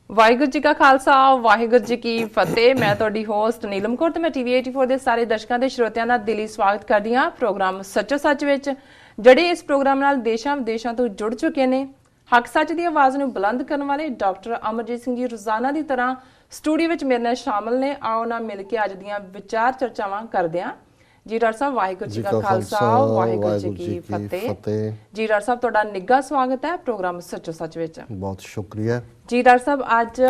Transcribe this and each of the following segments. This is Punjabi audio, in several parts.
ਵਾਹਿਗੁਰੂ ਜੀ ਕਾ ਖਾਲਸਾ ਵਾਹਿਗੁਰੂ ਜੀ ਕੀ ਫਤਿਹ। ਮੈਂ ਤੁਹਾਡੀ ਹੋਸਟ ਨੀਲਮ ਕੌਰ ਤੇ ਮੈਂ ਟੀਵੀ 84 ਦੇ ਸਾਰੇ ਦਰਸ਼ਕਾਂ ਤੇ ਸਰੋਤਿਆਂ ਦਾ ਦਿਲੀ ਸਵਾਗਤ ਕਰਦੀ ਹਾਂ ਪ੍ਰੋਗਰਾਮ ਸੱਚੋ ਸੱਚ ਵਿੱਚ, ਜਿਹੜੇ ਇਸ ਪ੍ਰੋਗਰਾਮ ਨਾਲ ਦੇਸ਼ਾਂ ਵਿਦੇਸ਼ਾਂ ਤੋਂ ਜੁੜ ਚੁੱਕੇ ਨੇ। ਹੱਕ ਸੱਚ ਦੀ ਆਵਾਜ਼ ਨੂੰ ਬੁਲੰਦ ਕਰਨ ਵਾਲੇ ਡਾਕਟਰ ਅਮਰਜੀਤ ਸਿੰਘ ਜੀ ਰੋਜ਼ਾਨਾ ਦੀ ਤਰ੍ਹਾਂ ਸਟੂਡੀਓ ਵਿੱਚ ਮੇਰੇ ਨਾਲ ਸ਼ਾਮਲ ਨੇ। ਆਓ ਨਾ ਮਿਲ ਕੇ ਅੱਜ ਦੀਆਂ ਵਿਚਾਰ ਚਰਚਾਵਾਂ ਕਰਦੇ ਹਾਂ। ਜੀ ਡਾਕਟਰ ਸਾਹਿਬ ਵਾਹਿਗੁਰੂ ਜੀ ਕਾ ਖਾਲਸਾ ਵਾਹਿਗੁਰੂ ਜੀ ਕੀ ਫਤਿਹ। ਜੀ ਡਾਕਟਰ ਸਾਹਿਬ ਤੁਹਾਡਾ ਨਿੱਘਾ ਸਵਾਗਤ ਹੈ ਪ੍ਰੋਗਰਾਮ ਸੱਚੋ ਸੱਚ ਵਿੱਚ। ਬਹੁਤ ਸ਼ੁਕਰੀਆ ਜੀ ਡਾਕਟਰ ਸਾਹਿਬ, ਅੱਜ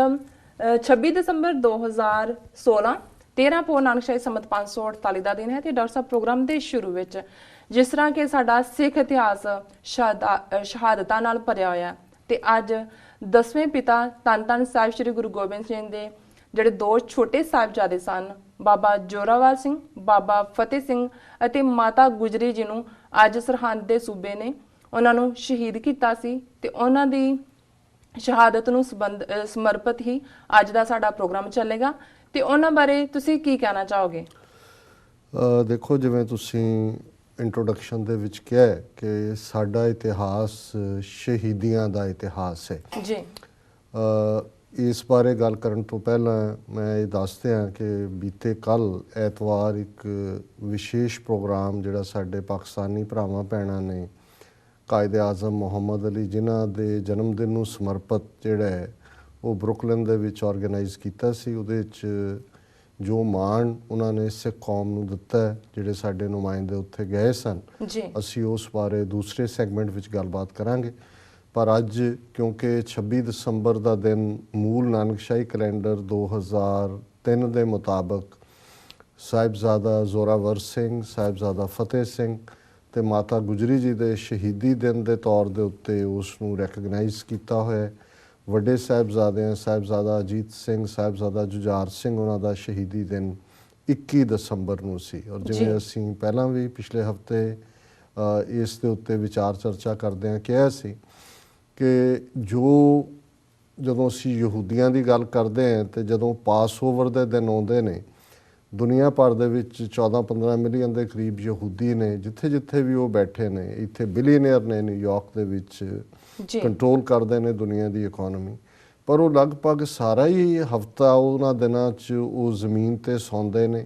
26 ਦਸੰਬਰ 2016 13 ਪੋਹ ਨਾਨਕਸ਼ਾਹੀ ਸੰਮਤ 548 ਦਾ ਦਿਨ ਹੈ ਤੇ ਡਾਕਟਰ ਸਾਹਿਬ ਪ੍ਰੋਗਰਾਮ ਦੇ ਸ਼ੁਰੂ ਵਿੱਚ ਜਿਸ ਤਰ੍ਹਾਂ ਕਿ ਸਾਡਾ ਸਿੱਖ ਇਤਿਹਾਸ ਸ਼ਹਾਦਤਾਂ ਨਾਲ ਭਰਿਆ ਹੋਇਆ ਤੇ ਅੱਜ 10ਵੇਂ ਪਿਤਾ ਧੰਨ ਧੰਨ ਸਾਹਿਬ ਸ੍ਰੀ ਗੁਰੂ ਗੋਬਿੰਦ ਸਿੰਘ ਦੇ ਜਿਹੜੇ ਦੋ ਛੋਟੇ ਸਾਹਿਬਜ਼ਾਦੇ ਸਨ, ਬਾਬਾ ਜੋਰਾਵਰ ਸਿੰਘ, ਬਾਬਾ ਫਤਿਹ ਸਿੰਘ ਅਤੇ ਮਾਤਾ ਗੁਜਰੀ ਜੀ ਨੂੰ ਅੱਜ ਸਰਹੰਦ ਦੇ ਸੂਬੇ ਨੇ ਉਹਨਾਂ ਨੂੰ ਸ਼ਹੀਦ ਕੀਤਾ ਸੀ ਤੇ ਉਹਨਾਂ ਦੀ ਸ਼ਹਾਦਤ ਨੂੰ ਸਮਰਪਿਤ ਹੀ ਅੱਜ ਦਾ ਸਾਡਾ ਪ੍ਰੋਗਰਾਮ ਚੱਲੇਗਾ। ਤੇ ਉਹਨਾਂ ਬਾਰੇ ਤੁਸੀਂ ਕੀ ਕਹਿਣਾ ਚਾਹੋਗੇ? ਦੇਖੋ, ਜਿਵੇਂ ਤੁਸੀਂ ਇੰਟਰੋਡਕਸ਼ਨ ਦੇ ਵਿੱਚ ਕਿਹਾ ਕਿ ਸਾਡਾ ਇਤਿਹਾਸ ਸ਼ਹੀਦੀਆਂ ਦਾ ਇਤਿਹਾਸ ਹੈ ਜੀ। ਇਸ ਬਾਰੇ ਗੱਲ ਕਰਨ ਤੋਂ ਪਹਿਲਾਂ ਮੈਂ ਇਹ ਦੱਸ ਦਿਆਂ ਕਿ ਬੀਤੇ ਕੱਲ੍ਹ ਐਤਵਾਰ ਇੱਕ ਵਿਸ਼ੇਸ਼ ਪ੍ਰੋਗਰਾਮ ਜਿਹੜਾ ਸਾਡੇ ਪਾਕਿਸਤਾਨੀ ਭਰਾਵਾਂ ਭੈਣਾਂ ਨੇ ਕਾਇਦੇ ਆਜ਼ਮ ਮੁਹੰਮਦ ਅਲੀ ਜਿਨ੍ਹਾਂ ਦੇ ਜਨਮ ਦਿਨ ਨੂੰ ਸਮਰਪਿਤ ਜਿਹੜਾ ਹੈ ਉਹ ਬਰੁਕਲਿਨ ਦੇ ਵਿੱਚ ਆਰਗੇਨਾਈਜ਼ ਕੀਤਾ ਸੀ। ਉਹਦੇ ਵਿੱਚ ਜੋ ਮਾਣ ਉਹਨਾਂ ਨੇ ਸਿੱਖ ਕੌਮ ਨੂੰ ਦਿੱਤਾ ਹੈ, ਜਿਹੜੇ ਸਾਡੇ ਨੁਮਾਇੰਦੇ ਉੱਥੇ ਗਏ ਸਨ, ਅਸੀਂ ਉਸ ਬਾਰੇ ਦੂਸਰੇ ਸੈਗਮੈਂਟ ਵਿੱਚ ਗੱਲਬਾਤ ਕਰਾਂਗੇ। ਪਰ ਅੱਜ ਕਿਉਂਕਿ 26 ਦਸੰਬਰ ਦਾ ਦਿਨ ਮੂਲ ਨਾਨਕਸ਼ਾਹੀ ਕੈਲੰਡਰ 2003 ਦੇ ਮੁਤਾਬਕ ਸਾਹਿਬਜ਼ਾਦਾ ਜ਼ੋਰਾਵਰ ਸਿੰਘ, ਸਾਹਿਬਜ਼ਾਦਾ ਫਤਿਹ ਸਿੰਘ ਤੇ ਮਾਤਾ ਗੁਜਰੀ ਜੀ ਦੇ ਸ਼ਹੀਦੀ ਦਿਨ ਦੇ ਤੌਰ ਦੇ ਉੱਤੇ ਉਸ ਨੂੰ ਰੈਕਗਨਾਈਜ਼ ਕੀਤਾ ਹੋਇਆ। ਵੱਡੇ ਸਾਹਿਬਜ਼ਾਦਿਆਂ ਸਾਹਿਬਜ਼ਾਦਾ ਅਜੀਤ ਸਿੰਘ, ਸਾਹਿਬਜ਼ਾਦਾ ਜੁਝਾਰ ਸਿੰਘ, ਉਹਨਾਂ ਦਾ ਸ਼ਹੀਦੀ ਦਿਨ 21 ਦਸੰਬਰ ਨੂੰ ਸੀ। ਔਰ ਜਿਵੇਂ ਅਸੀਂ ਪਹਿਲਾਂ ਵੀ ਪਿਛਲੇ ਹਫ਼ਤੇ ਇਸ ਦੇ ਉੱਤੇ ਵਿਚਾਰ ਚਰਚਾ ਕਰਦਿਆਂ ਕਿਹਾ ਸੀ ਕਿ ਜਦੋਂ ਅਸੀਂ ਯਹੂਦੀਆਂ ਦੀ ਗੱਲ ਕਰਦੇ ਹਾਂ ਤੇ ਜਦੋਂ ਪਾਸਓਵਰ ਦੇ ਦਿਨ ਆਉਂਦੇ ਨੇ, ਦੁਨੀਆ ਭਰ ਦੇ ਵਿੱਚ 14-15 ਮਿਲੀਅਨ ਦੇ ਕਰੀਬ ਯਹੂਦੀ ਨੇ, ਜਿੱਥੇ ਜਿੱਥੇ ਵੀ ਉਹ ਬੈਠੇ ਨੇ। ਇੱਥੇ ਬਿਲੀਅਨਰ ਨੇ ਨਿਊਯਾਰਕ ਦੇ ਵਿੱਚ, ਕੰਟਰੋਲ ਕਰਦੇ ਨੇ ਦੁਨੀਆ ਦੀ ਇਕੋਨਮੀ। ਪਰ ਉਹ ਲਗਭਗ ਸਾਰਾ ਹੀ ਹਫ਼ਤਾ ਉਹਨਾਂ ਦਿਨਾਂ 'ਚ ਉਹ ਜ਼ਮੀਨ 'ਤੇ ਸੌਂਦੇ ਨੇ,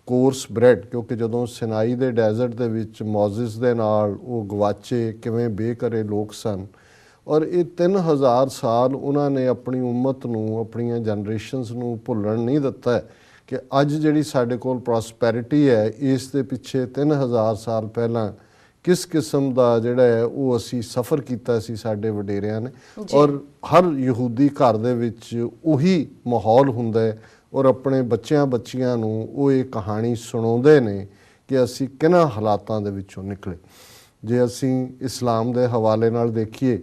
ਕੋਰਸ ਬ੍ਰੈਡ। ਕਿਉਂਕਿ ਜਦੋਂ ਸਿਨਾਈ ਦੇ ਡੈਜ਼ਰਟ ਦੇ ਵਿੱਚ ਮੌਜ਼ਿਸ ਦੇ ਨਾਲ ਉਹ ਗਵਾਚੇ ਕਿਵੇਂ ਬੇਘਰੇ ਲੋਕ ਸਨ, ਔਰ ਇਹ 3000 ਸਾਲ ਉਹਨਾਂ ਨੇ ਆਪਣੀ ਉਮਤ ਨੂੰ, ਆਪਣੀਆਂ ਜਨਰੇਸ਼ਨਸ ਨੂੰ ਭੁੱਲਣ ਨਹੀਂ ਦਿੱਤਾ ਕਿ ਅੱਜ ਜਿਹੜੀ ਸਾਡੇ ਕੋਲ ਪ੍ਰੋਸਪੈਰਿਟੀ ਹੈ, ਇਸ ਦੇ ਪਿੱਛੇ 3000 ਸਾਲ ਪਹਿਲਾਂ ਕਿਸ ਕਿਸਮ ਦਾ ਜਿਹੜਾ ਹੈ ਉਹ ਅਸੀਂ ਸਫ਼ਰ ਕੀਤਾ ਸੀ ਸਾਡੇ ਵਡੇਰਿਆਂ ਨੇ। ਔਰ ਹਰ ਯਹੂਦੀ ਘਰ ਦੇ ਵਿੱਚ ਉਹੀ ਮਾਹੌਲ ਹੁੰਦਾ ਹੈ ਔਰ ਆਪਣੇ ਬੱਚਿਆਂ ਨੂੰ ਉਹ ਇਹ ਕਹਾਣੀ ਸੁਣਾਉਂਦੇ ਨੇ ਕਿ ਅਸੀਂ ਕਿਹਨਾਂ ਹਾਲਾਤਾਂ ਦੇ ਵਿੱਚੋਂ ਨਿਕਲੇ। ਜੇ ਅਸੀਂ ਇਸਲਾਮ ਦੇ ਹਵਾਲੇ ਨਾਲ ਦੇਖੀਏ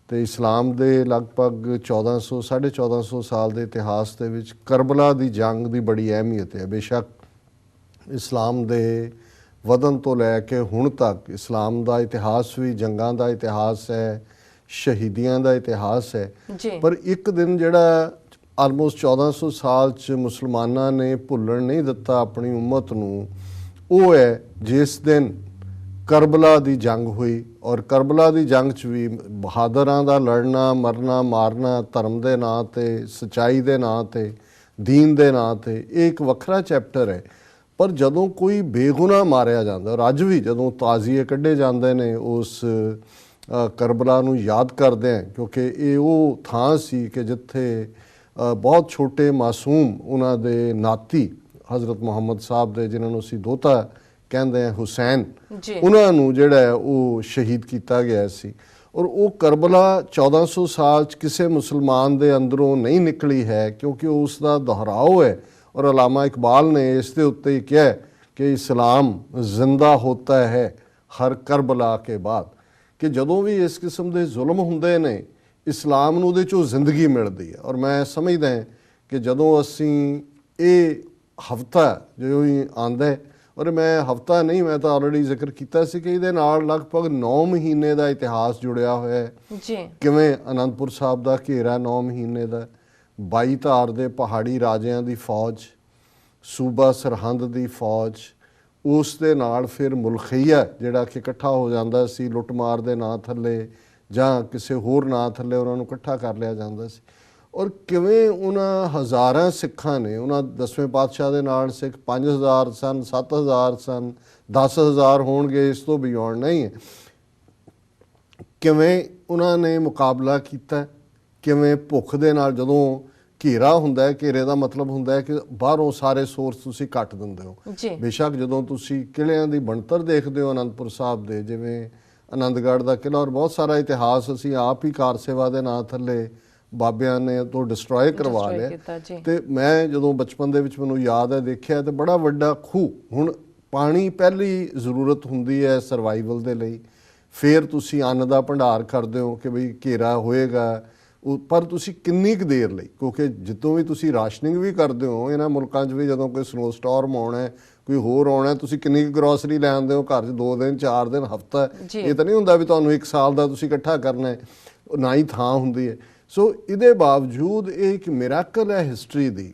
ਤੇ ਇਸਲਾਮ ਦੇ ਲਗਭਗ 1400-1450 ਸਾਲ ਦੇ ਇਤਿਹਾਸ ਦੇ ਵਿੱਚ ਕਰਬਲਾ ਦੀ ਜੰਗ ਦੀ ਬੜੀ ਅਹਿਮੀਅਤ ਹੈ। ਬੇਸ਼ੱਕ ਇਸਲਾਮ ਦੇ ਵਧਣ ਤੋਂ ਲੈ ਕੇ ਹੁਣ ਤੱਕ ਇਸਲਾਮ ਦਾ ਇਤਿਹਾਸ ਵੀ ਜੰਗਾਂ ਦਾ ਇਤਿਹਾਸ ਹੈ, ਸ਼ਹੀਦੀਆਂ ਦਾ ਇਤਿਹਾਸ ਹੈ। ਪਰ ਇੱਕ ਦਿਨ ਜਿਹੜਾ ਆਲਮੋਸਟ 1400 ਸਾਲ 'ਚ ਮੁਸਲਮਾਨਾਂ ਨੇ ਭੁੱਲਣ ਨਹੀਂ ਦਿੱਤਾ ਆਪਣੀ ਉਮਤ ਨੂੰ, ਉਹ ਹੈ ਜਿਸ ਦਿਨ ਕਰਬਲਾ ਦੀ ਜੰਗ ਹੋਈ। ਔਰ ਕਰਬਲਾ ਦੀ ਜੰਗ 'ਚ ਵੀ ਬਹਾਦਰਾਂ ਦਾ ਲੜਨਾ, ਮਰਨਾ, ਮਾਰਨਾ, ਧਰਮ ਦੇ ਨਾਂ 'ਤੇ, ਸੱਚਾਈ ਦੇ ਨਾਂ 'ਤੇ, ਦੀਨ ਦੇ ਨਾਂ 'ਤੇ, ਇਹ ਇੱਕ ਵੱਖਰਾ ਚੈਪਟਰ ਹੈ। ਪਰ ਜਦੋਂ ਕੋਈ ਬੇਗੁਨਾਹ ਮਾਰਿਆ ਜਾਂਦਾ, ਔਰ ਅੱਜ ਵੀ ਜਦੋਂ ਤਾਜ਼ੀਏ ਕੱਢੇ ਜਾਂਦੇ ਨੇ ਉਸ ਕਰਬਲਾ ਨੂੰ ਯਾਦ ਕਰਦੇ ਹਾਂ, ਕਿਉਂਕਿ ਇਹ ਉਹ ਥਾਂ ਸੀ ਕਿ ਜਿੱਥੇ ਬਹੁਤ ਛੋਟੇ ਮਾਸੂਮ ਉਹਨਾਂ ਦੇ ਨਾਤੀ ਹਜ਼ਰਤ ਮੁਹੰਮਦ ਸਾਹਿਬ ਦੇ, ਜਿਨ੍ਹਾਂ ਨੂੰ ਅਸੀਂ ਦੋਤਾ ਕਹਿੰਦੇ ਆ, ਹੁਸੈਨ, ਉਹਨਾਂ ਨੂੰ ਜਿਹੜਾ ਹੈ ਉਹ ਸ਼ਹੀਦ ਕੀਤਾ ਗਿਆ ਸੀ। ਔਰ ਉਹ ਕਰਬਲਾ 1400 ਸਾਲ 'ਚ ਕਿਸੇ ਮੁਸਲਮਾਨ ਦੇ ਅੰਦਰੋਂ ਨਹੀਂ ਨਿਕਲੀ ਹੈ, ਕਿਉਂਕਿ ਉਸ ਦਾ ਦੁਹਰਾਓ ਹੈ। ਔਰ ਅਲਾਮਾ ਇਕਬਾਲ ਨੇ ਇਸ ਦੇ ਉੱਤੇ ਹੀ ਕਿਹਾ ਕਿ ਇਸਲਾਮ ਜ਼ਿੰਦਾ ਹੋਤਾ ਹੈ ਹਰ ਕਰਬਲਾ ਕੇ ਬਾਅਦ, ਕਿ ਜਦੋਂ ਵੀ ਇਸ ਕਿਸਮ ਦੇ ਜ਼ੁਲਮ ਹੁੰਦੇ ਨੇ, ਇਸਲਾਮ ਨੂੰ ਉਹਦੇ 'ਚੋਂ ਜ਼ਿੰਦਗੀ ਮਿਲਦੀ ਹੈ। ਔਰ ਮੈਂ ਸਮਝਦਾ ਕਿ ਜਦੋਂ ਅਸੀਂ ਇਹ ਹਫ਼ਤਾ ਜੋ ਹੀ ਆਉਂਦਾ, ਔਰ ਮੈਂ ਹਫ਼ਤਾ ਨਹੀਂ, ਮੈਂ ਤਾਂ ਆਲਰੇਡੀ ਜ਼ਿਕਰ ਕੀਤਾ ਸੀ ਕਿ ਇਹਦੇ ਨਾਲ ਲਗਭਗ 9 ਮਹੀਨੇ ਦਾ ਇਤਿਹਾਸ ਜੁੜਿਆ ਹੋਇਆ ਹੈ। ਕਿਵੇਂ ਅਨੰਦਪੁਰ ਸਾਹਿਬ ਦਾ ਘੇਰਾ 9 ਮਹੀਨੇ ਦਾ, 22 ਧਾਰ ਦੇ ਪਹਾੜੀ ਰਾਜਿਆਂ ਦੀ ਫੌਜ, ਸੂਬਾ ਸਰਹੰਦ ਦੀ ਫੌਜ, ਉਸ ਦੇ ਨਾਲ ਫਿਰ ਮੁਲਖਈਆ ਜਿਹੜਾ ਕਿ ਇਕੱਠਾ ਹੋ ਜਾਂਦਾ ਸੀ ਲੁੱਟਮਾਰ ਦੇ ਨਾਂ ਥੱਲੇ ਜਾਂ ਕਿਸੇ ਹੋਰ ਨਾਂ ਥੱਲੇ ਉਹਨਾਂ ਨੂੰ ਇਕੱਠਾ ਕਰ ਲਿਆ ਜਾਂਦਾ ਸੀ। ਔਰ ਕਿਵੇਂ ਉਹਨਾਂ ਹਜ਼ਾਰਾਂ ਸਿੱਖਾਂ ਨੇ, ਉਹਨਾਂ 10ਵੇਂ ਪਾਤਸ਼ਾਹ ਦੇ ਨਾਲ ਸਿੱਖ 5000 ਸਨ, 7000 ਸਨ, 10000 ਹੋਣਗੇ, ਇਸ ਤੋਂ ਬਿਯੋਂਡ ਨਹੀਂ ਹੈ, ਕਿਵੇਂ ਉਹਨਾਂ ਨੇ ਮੁਕਾਬਲਾ ਕੀਤਾ, ਕਿਵੇਂ ਭੁੱਖ ਦੇ ਨਾਲ, ਜਦੋਂ ਘੇਰਾ ਹੁੰਦਾ ਹੈ, ਘੇਰੇ ਦਾ ਮਤਲਬ ਹੁੰਦਾ ਹੈ ਕਿ ਬਾਹਰੋਂ ਸਾਰੇ ਸੋਰਸ ਤੁਸੀਂ ਕੱਟ ਦਿੰਦੇ ਹੋ। ਬੇਸ਼ੱਕ ਜਦੋਂ ਤੁਸੀਂ ਕਿਲ੍ਹਿਆਂ ਦੀ ਬਣਤਰ ਦੇਖਦੇ ਹੋ ਅਨੰਦਪੁਰ ਸਾਹਿਬ ਦੇ, ਜਿਵੇਂ ਆਨੰਦਗੜ੍ਹ ਦਾ ਕਿਲ੍ਹਾ, ਔਰ ਬਹੁਤ ਸਾਰਾ ਇਤਿਹਾਸ ਅਸੀਂ ਆਪ ਹੀ ਕਾਰ ਸੇਵਾ ਦੇ ਨਾਂ ਥੱਲੇ ਬਾਬਿਆਂ ਨੇ ਤੋਂ ਡਿਸਟਰੋਏ ਕਰਵਾ ਲਿਆ। ਤੇ ਮੈਂ ਜਦੋਂ ਬਚਪਨ ਦੇ ਵਿੱਚ ਮੈਨੂੰ ਯਾਦ ਹੈ ਦੇਖਿਆ, ਤੇ ਬੜਾ ਵੱਡਾ ਖੂਹ, ਹੁਣ ਪਾਣੀ ਪਹਿਲੀ ਜ਼ਰੂਰਤ ਹੁੰਦੀ ਹੈ ਸਰਵਾਈਵਲ ਦੇ ਲਈ, ਫਿਰ ਤੁਸੀਂ ਅੰਨ ਦਾ ਭੰਡਾਰ ਕਰਦੇ ਹੋ ਕਿ ਬਈ ਘੇਰਾ ਹੋਏਗਾ, ਪਰ ਤੁਸੀਂ ਕਿੰਨੀ ਕੁ ਦੇਰ ਲਈ, ਕਿਉਂਕਿ ਜਦੋਂ ਵੀ ਤੁਸੀਂ ਰਾਸ਼ਨਿੰਗ ਵੀ ਕਰਦੇ ਹੋ ਇਹਨਾਂ ਮੁਲਕਾਂ 'ਚ ਵੀ, ਜਦੋਂ ਕੋਈ ਸਨੋ ਸਟਾਰਮ ਆਉਣਾ, ਕੋਈ ਹੋਰ ਆਉਣਾ, ਤੁਸੀਂ ਕਿੰਨੀ ਕੁ ਗਰੋਸਰੀ ਲੈ ਆਉਂਦੇ ਹੋ ਘਰ 'ਚ, 2 ਦਿਨ 4 ਦਿਨ ਹਫ਼ਤਾ, ਇਹ ਤਾਂ ਨਹੀਂ ਹੁੰਦਾ ਵੀ ਤੁਹਾਨੂੰ 1 ਸਾਲ ਦਾ ਤੁਸੀਂ ਇਕੱਠਾ ਕਰਨਾ ਹੈ, ਨਾ ਹੀ ਥਾਂ ਹੁੰਦੀ ਹੈ। ਸੋ ਇਹਦੇ ਬਾਵਜੂਦ ਇਹ ਇੱਕ ਮਿਰਾਕਲ ਹੈ ਹਿਸਟਰੀ ਦੀ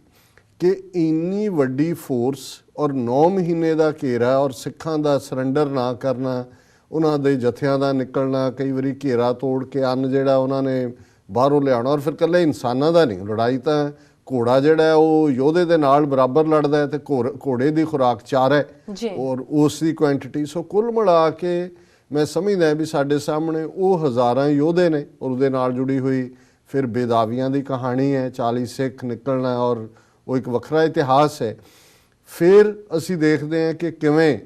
ਕਿ ਇੰਨੀ ਵੱਡੀ ਫੋਰਸ ਔਰ 9 ਮਹੀਨੇ ਦਾ ਘੇਰਾ, ਔਰ ਸਿੱਖਾਂ ਦਾ ਸਰੈਂਡਰ ਨਾ ਕਰਨਾ, ਉਹਨਾਂ ਦੇ ਜਥਿਆਂ ਦਾ ਨਿਕਲਣਾ, ਕਈ ਵਾਰੀ ਘੇਰਾ ਤੋੜ ਕੇ ਅੰਨ ਜਿਹੜਾ ਉਹਨਾਂ ਨੇ ਬਾਹਰੋਂ ਲਿਆਉਣਾ, ਔਰ ਫਿਰ ਇਕੱਲੇ ਇਨਸਾਨਾਂ ਦਾ ਨਹੀਂ, ਲੜਾਈ ਤਾਂ ਘੋੜਾ ਜਿਹੜਾ ਉਹ ਯੋਧੇ ਦੇ ਨਾਲ ਬਰਾਬਰ ਲੜਦਾ ਹੈ, ਤੇ ਘੋੜੇ ਦੀ ਖੁਰਾਕ 4 ਹੈ ਔਰ ਉਸ ਦੀ ਕੁਆਂਟੀਟੀ। ਸੋ ਕੁੱਲ ਮਿਲਾ ਕੇ ਮੈਂ ਸਮਝਦਾ ਵੀ ਸਾਡੇ ਸਾਹਮਣੇ ਉਹ ਹਜ਼ਾਰਾਂ ਯੋਧੇ ਨੇ, ਔਰ ਉਹਦੇ ਨਾਲ ਜੁੜੀ ਹੋਈ ਫਿਰ ਬੇਦਾਵੀਆਂ ਦੀ ਕਹਾਣੀ ਹੈ, 40 ਸਿੱਖ ਨਿਕਲਣਾ, ਔਰ ਉਹ ਇੱਕ ਵੱਖਰਾ ਇਤਿਹਾਸ ਹੈ। ਫਿਰ ਅਸੀਂ ਦੇਖਦੇ ਹਾਂ ਕਿ ਕਿਵੇਂ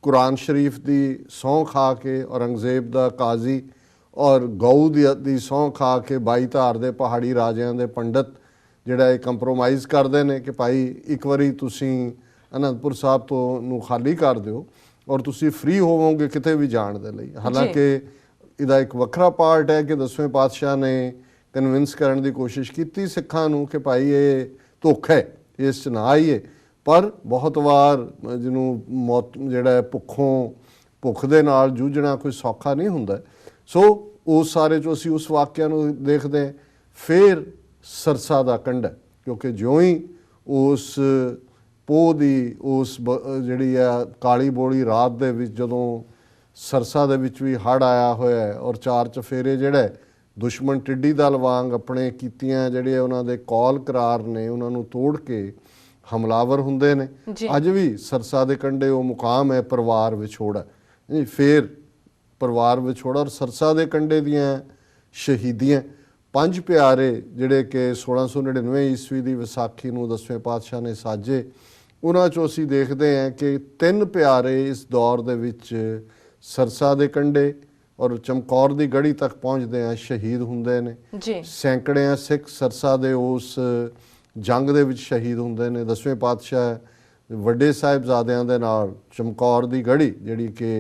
ਕੁਰਾਨ ਸ਼ਰੀਫ ਦੀ ਸਹੁੰ ਖਾ ਕੇ ਔਰੰਗਜ਼ੇਬ ਦਾ ਕਾਜ਼ੀ, ਔਰ ਗਊ ਦੀ ਸਹੁੰ ਖਾ ਕੇ 22 ਧਾਰ ਦੇ ਪਹਾੜੀ ਰਾਜਿਆਂ ਦੇ ਪੰਡਤ ਜਿਹੜਾ ਇਹ ਕੰਪਰੋਮਾਈਜ਼ ਕਰਦੇ ਨੇ ਕਿ ਭਾਈ ਇੱਕ ਵਾਰੀ ਤੁਸੀਂ ਅਨੰਦਪੁਰ ਸਾਹਿਬ ਤੋਂ ਨੂੰ ਖਾਲੀ ਕਰ ਦਿਓ ਔਰ ਤੁਸੀਂ ਫ੍ਰੀ ਹੋਵੋਗੇ ਕਿਤੇ ਵੀ ਜਾਣ ਦੇ ਲਈ। ਹਾਲਾਂਕਿ ਇਹਦਾ ਇੱਕ ਵੱਖਰਾ ਪਾਰਟ ਹੈ ਕਿ 10ਵੇਂ ਪਾਤਸ਼ਾਹ ਨੇ ਕਨਵਿੰਸ ਕਰਨ ਦੀ ਕੋਸ਼ਿਸ਼ ਕੀਤੀ ਸਿੱਖਾਂ ਨੂੰ ਕਿ ਭਾਈ ਇਹ ਧੋਖਾ ਹੈ, ਇਸ 'ਚ ਨਾ ਆਈਏ, ਪਰ ਬਹੁਤ ਵਾਰ ਜਿਹਨੂੰ ਮੌਤ ਜਿਹੜਾ ਭੁੱਖ ਦੇ ਨਾਲ ਜੂਝਣਾ ਕੋਈ ਸੌਖਾ ਨਹੀਂ ਹੁੰਦਾ। ਸੋ ਉਸ ਸਾਰੇ 'ਚੋਂ ਅਸੀਂ ਉਸ ਵਾਕਿਆ ਨੂੰ ਦੇਖਦੇ। ਫਿਰ ਸਰਸਾ ਦਾ ਕੰਢਾ, ਕਿਉਂਕਿ ਜਿਉਂ ਹੀ ਉਸ ਪੋਹ ਦੀ ਉਸ ਜਿਹੜੀ ਆ ਕਾਲੀ ਬੋਲੀ ਰਾਤ ਦੇ ਵਿੱਚ ਜਦੋਂ ਸਰਸਾ ਦੇ ਵਿੱਚ ਵੀ ਹੜ੍ਹ ਆਇਆ ਹੋਇਆ ਔਰ 4 ਚਫੇਰੇ ਜਿਹੜਾ ਦੁਸ਼ਮਣ ਟਿੱਡੀ ਦਲ ਵਾਂਗ ਆਪਣੇ ਕੀਤੀਆਂ ਜਿਹੜੇ ਉਹਨਾਂ ਦੇ ਕੌਲ ਕਰਾਰ ਨੇ ਉਹਨਾਂ ਨੂੰ ਤੋੜ ਕੇ ਹਮਲਾਵਰ ਹੁੰਦੇ ਨੇ। ਅੱਜ ਵੀ ਸਰਸਾ ਦੇ ਕੰਢੇ ਉਹ ਮੁਕਾਮ ਹੈ ਪਰਿਵਾਰ ਵਿਛੋੜਾ, ਫਿਰ ਪਰਿਵਾਰ ਵਿਛੋੜਾ ਔਰ ਸਰਸਾ ਦੇ ਕੰਢੇ ਦੀਆਂ ਸ਼ਹੀਦੀਆਂ। 5 ਪਿਆਰੇ ਜਿਹੜੇ ਕਿ 1699 ਈਸਵੀ ਦੀ ਵਿਸਾਖੀ ਨੂੰ 10ਵੇਂ ਪਾਤਸ਼ਾਹ ਨੇ ਸਾਜੇ, ਉਹਨਾਂ 'ਚੋਂ ਅਸੀਂ ਦੇਖਦੇ ਹਾਂ ਕਿ 3 ਪਿਆਰੇ ਇਸ ਦੌਰ ਦੇ ਵਿੱਚ ਸਰਸਾ ਦੇ ਕੰਢੇ ਔਰ ਚਮਕੌਰ ਦੀ ਗੜੀ ਤੱਕ ਪਹੁੰਚਦੇ ਆ ਸ਼ਹੀਦ ਹੁੰਦੇ ਨੇ। ਸੈਂਕੜਿਆਂ ਸਿੱਖ ਸਰਸਾ ਦੇ ਉਸ ਜੰਗ ਦੇ ਵਿੱਚ ਸ਼ਹੀਦ ਹੁੰਦੇ ਨੇ। 10ਵੇਂ ਪਾਤਸ਼ਾਹ ਵੱਡੇ ਸਾਹਿਬਜ਼ਾਦਿਆਂ ਦੇ ਨਾਲ ਚਮਕੌਰ ਦੀ ਗੜੀ ਜਿਹੜੀ ਕਿ